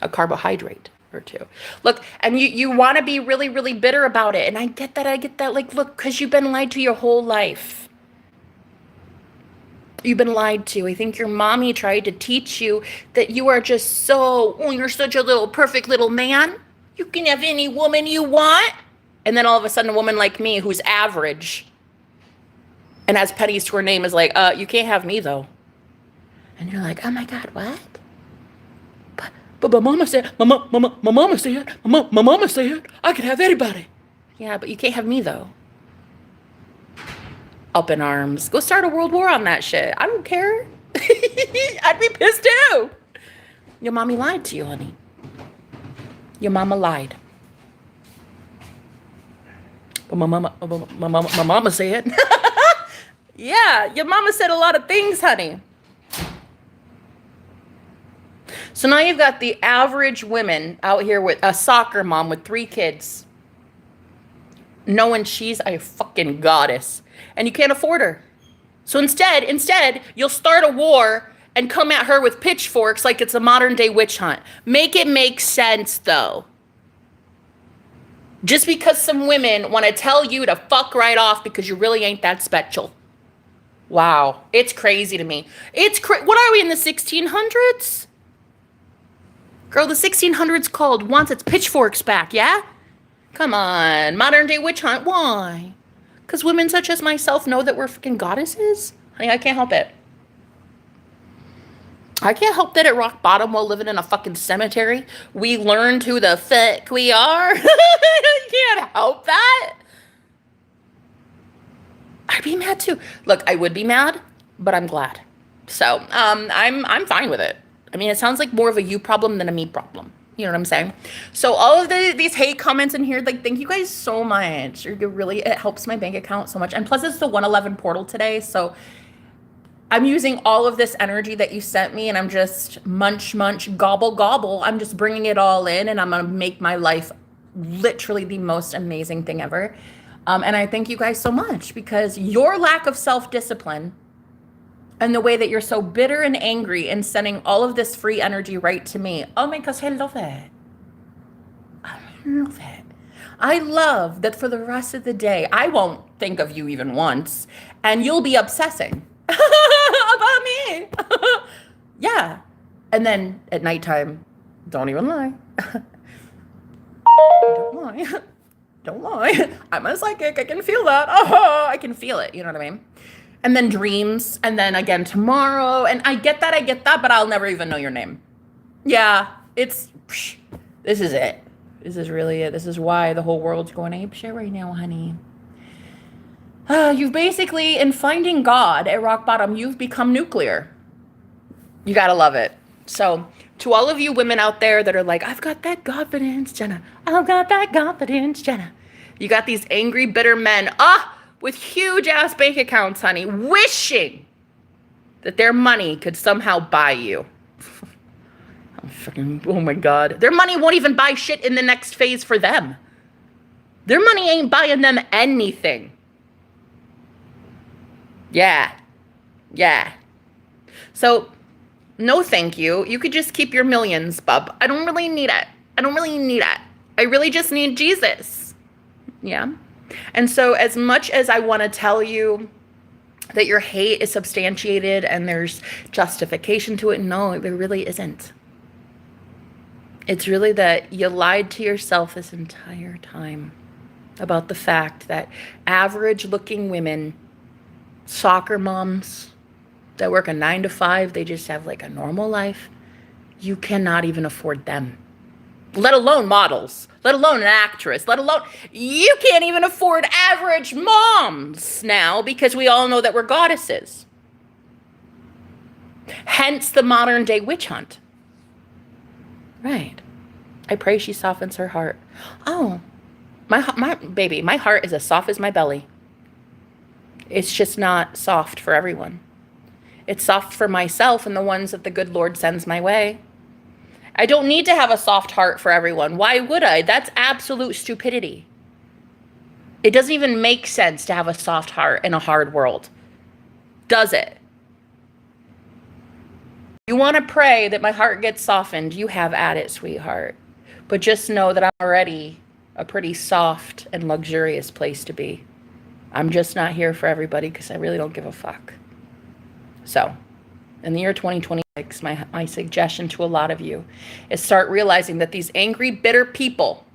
a carbohydrate or two. Look, and you want to be really, really bitter about it. And I get that. Like, look, because you've been lied to your whole life. You've been lied to. I think your mommy tried to teach you that you are just you're such a little perfect little man. You can have any woman you want. And then all of a sudden a woman like me who's average and has pennies to her name is like, you can't have me though. And you're like, oh my God, what? But my mama said, my mama said, my mama said, I could have anybody. Yeah, but you can't have me though. Up in arms. Go start a world war on that shit. I don't care. I'd be pissed too. Your mommy lied to you, honey. Your mama lied. But my mama said. Yeah, your mama said a lot of things, honey. So now you've got the average women out here with a soccer mom with 3 kids, knowing she's a fucking goddess, and you can't afford her. So instead, you'll start a war and come at her with pitchforks like it's a modern day witch hunt. Make it make sense, though. Just because some women want to tell you to fuck right off because you really ain't that special. Wow. It's crazy to me. What are we in the 1600s? Girl, the 1600s called wants its pitchforks back, yeah? Come on. Modern day witch hunt. Why? Because women such as myself know that we're freaking goddesses? Honey, I can't help it. I can't help that at rock bottom while living in a fucking cemetery, we learned who the fuck we are. I can't help that. I'd be mad too. Look, I would be mad, but I'm glad. So, I'm fine with it. I mean, it sounds like more of a you problem than a me problem. You know what I'm saying? So all of these hate comments in here, like, thank you guys so much. It helps my bank account so much. And plus it's the 111 portal today. So I'm using all of this energy that you sent me and I'm just munch, gobble, gobble. I'm just bringing it all in and I'm going to make my life literally the most amazing thing ever. And I thank you guys so much because your lack of self-discipline and the way that you're so bitter and angry and sending all of this free energy right to me. Oh my gosh, I love it. I love it. I love that for the rest of the day, I won't think of you even once, and you'll be obsessing about me. Yeah. And then at nighttime, don't even lie. Don't lie. Don't lie. I'm a psychic. I can feel that. Oh, I can feel it. You know what I mean? And then dreams, and then again tomorrow. And I get that, but I'll never even know your name. Yeah, this is it. This is really it. This is why the whole world's going apeshit right now, honey. You've basically, in finding God at rock bottom, you've become nuclear. You gotta love it. So, to all of you women out there that are like, I've got that confidence, Jenna. I've got that confidence, Jenna. You got these angry, bitter men. With huge ass bank accounts, honey, wishing that their money could somehow buy you. Oh my God. Their money won't even buy shit in the next phase for them. Their money ain't buying them anything. Yeah. So, no thank you. You could just keep your millions, bub. I don't really need it. I really just need Jesus. Yeah. And so as much as I want to tell you that your hate is substantiated and there's justification to it, no, there really isn't. It's really that you lied to yourself this entire time about the fact that average looking women, soccer moms that work a 9 to 5, they just have like a normal life. You cannot even afford them. Let alone models, let alone an actress, you can't even afford average moms now because we all know that we're goddesses. Hence the modern day witch hunt. Right. I pray she softens her heart. Oh, my baby, my heart is as soft as my belly. It's just not soft for everyone. It's soft for myself and the ones that the good Lord sends my way. I don't need to have a soft heart for everyone. Why would I? That's absolute stupidity. It doesn't even make sense to have a soft heart in a hard world. Does it? You want to pray that my heart gets softened, you have at it, sweetheart. But just know that I'm already a pretty soft and luxurious place to be. I'm just not here for everybody because I really don't give a fuck. So, in the year 2026, my suggestion to a lot of you is start realizing that these angry, bitter people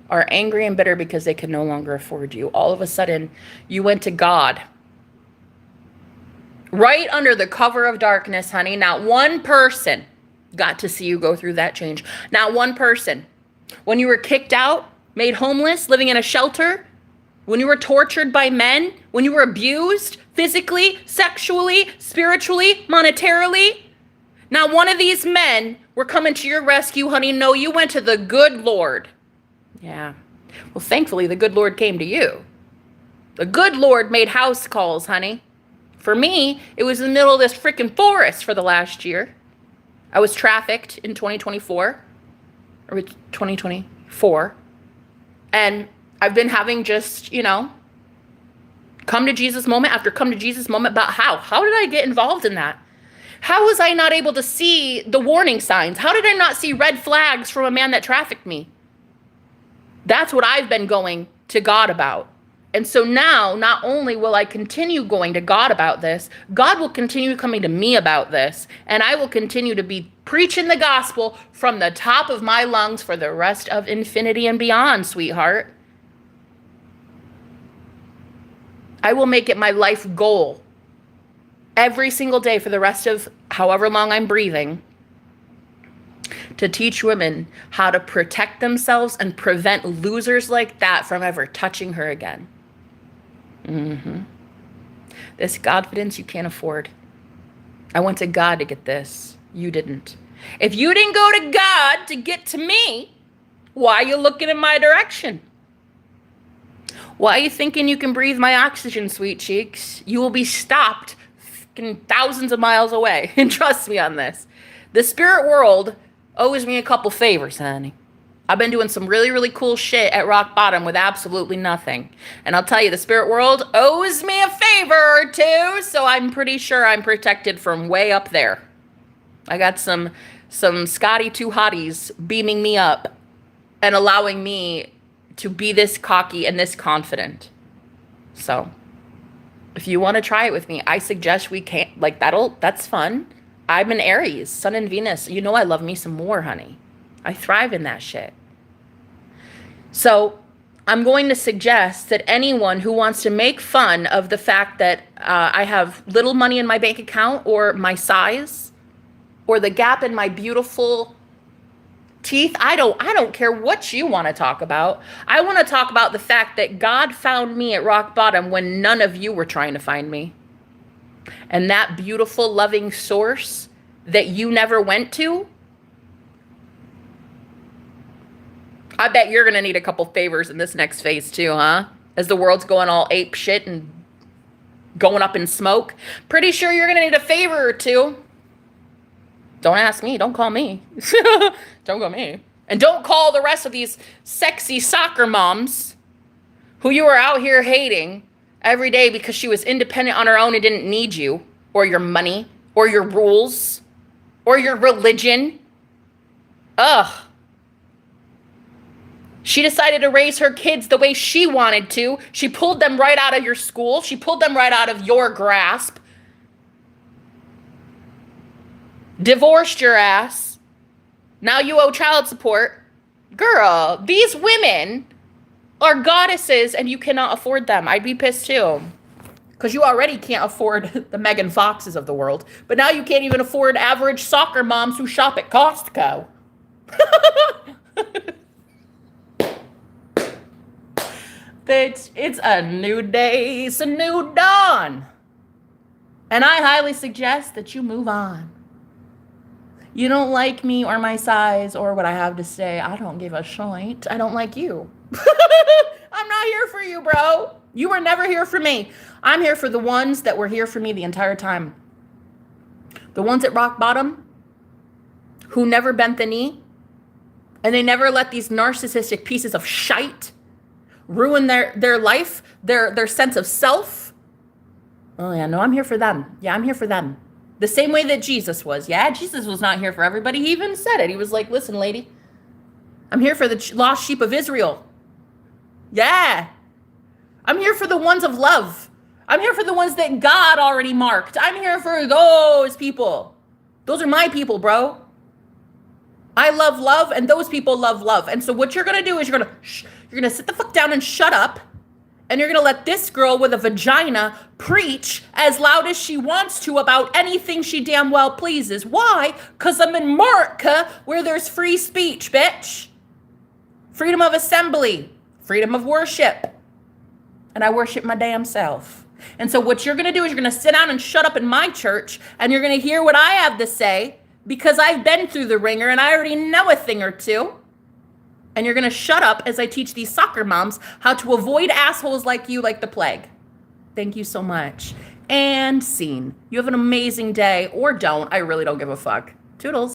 are angry and bitter because they can no longer afford you. All of a sudden, you went to God Right under the cover of darkness, honey. Not one person got to see you go through that change. Not one person. When you were kicked out, made homeless, living in a shelter, when you were tortured by men, when you were abused physically, sexually, spiritually, monetarily, not one of these men were coming to your rescue, honey. No, you went to the good Lord. Yeah. Well, thankfully, the good Lord came to you. The good Lord made house calls, honey. For me, it was in the middle of this freaking forest for the last year. I was trafficked in 2024, or 2024. And I've been having just, come to Jesus moment after come to Jesus moment about how. How did I get involved in that? How was I not able to see the warning signs? How did I not see red flags from a man that trafficked me? That's what I've been going to God about. And so now, not only will I continue going to God about this, God will continue coming to me about this. And I will continue to be preaching the gospel from the top of my lungs for the rest of infinity and beyond, sweetheart. I will make it my life goal every single day for the rest of however long I'm breathing to teach women how to protect themselves and prevent losers like that from ever touching her again. This confidence you can't afford. I went to God to get this. You didn't. If you didn't go to God to get to me, why are you looking in my direction? Why are you thinking you can breathe my oxygen, sweet cheeks? You will be stopped thousands of miles away. And trust me on this. The spirit world owes me a couple favors, honey. I've been doing some really, really cool shit at rock bottom with absolutely nothing. And I'll tell you, the spirit world owes me a favor or two, so I'm pretty sure I'm protected from way up there. I got some Scotty 2 hotties beaming me up and allowing me to be this cocky and this confident. So, if you want to try it with me, I suggest we can't, that's fun. I'm an Aries, Sun and Venus. You know I love me some more, honey. I thrive in that shit. So I'm going to suggest that anyone who wants to make fun of the fact that I have little money in my bank account or my size or the gap in my beautiful teeth, I don't care what you want to talk about. I want to talk about the fact that God found me at rock bottom when none of you were trying to find me. And that beautiful, loving source that you never went to, I bet you're going to need a couple favors in this next phase too, huh? As the world's going all ape shit and going up in smoke. Pretty sure you're going to need a favor or two. Don't ask me. Don't call me. Don't call me. And don't call the rest of these sexy soccer moms who you are out here hating every day because she was independent on her own and didn't need you or your money or your rules or your religion. Ugh. She decided to raise her kids the way she wanted to. She pulled them right out of your school. She pulled them right out of your grasp. Divorced your ass. Now you owe child support. Girl, these women are goddesses and you cannot afford them. I'd be pissed too. Because you already can't afford the Megan Foxes of the world. But now you can't even afford average soccer moms who shop at Costco. It's a new day, it's a new dawn. And I highly suggest that you move on. You don't like me or my size or what I have to say. I don't give a shite. I don't like you. I'm not here for you, bro. You were never here for me. I'm here for the ones that were here for me the entire time. The ones at rock bottom who never bent the knee and they never let these narcissistic pieces of shite ruin their life, their sense of self. Oh yeah, no, I'm here for them. Yeah, I'm here for them. The same way that Jesus was. Yeah, Jesus was not here for everybody. He even said it. He was like, listen, lady, I'm here for the lost sheep of Israel. Yeah. I'm here for the ones of love. I'm here for the ones that God already marked. I'm here for those people. Those are my people, bro. I love love, and those people love love. And so what you're going to do is you're going to sit the fuck down and shut up And you're going to let this girl with a vagina preach as loud as she wants to about anything she damn well pleases. Why? Because I'm in America where there's free speech, bitch. Freedom of assembly, freedom of worship. And I worship my damn self. And so what you're going to do is you're going to sit down and shut up in my church, and you're going to hear what I have to say because I've been through the ringer and I already know a thing or two. And you're going to shut up as I teach these soccer moms how to avoid assholes like you like the plague. Thank you so much. And scene. You have an amazing day, or don't. I really don't give a fuck. Toodles.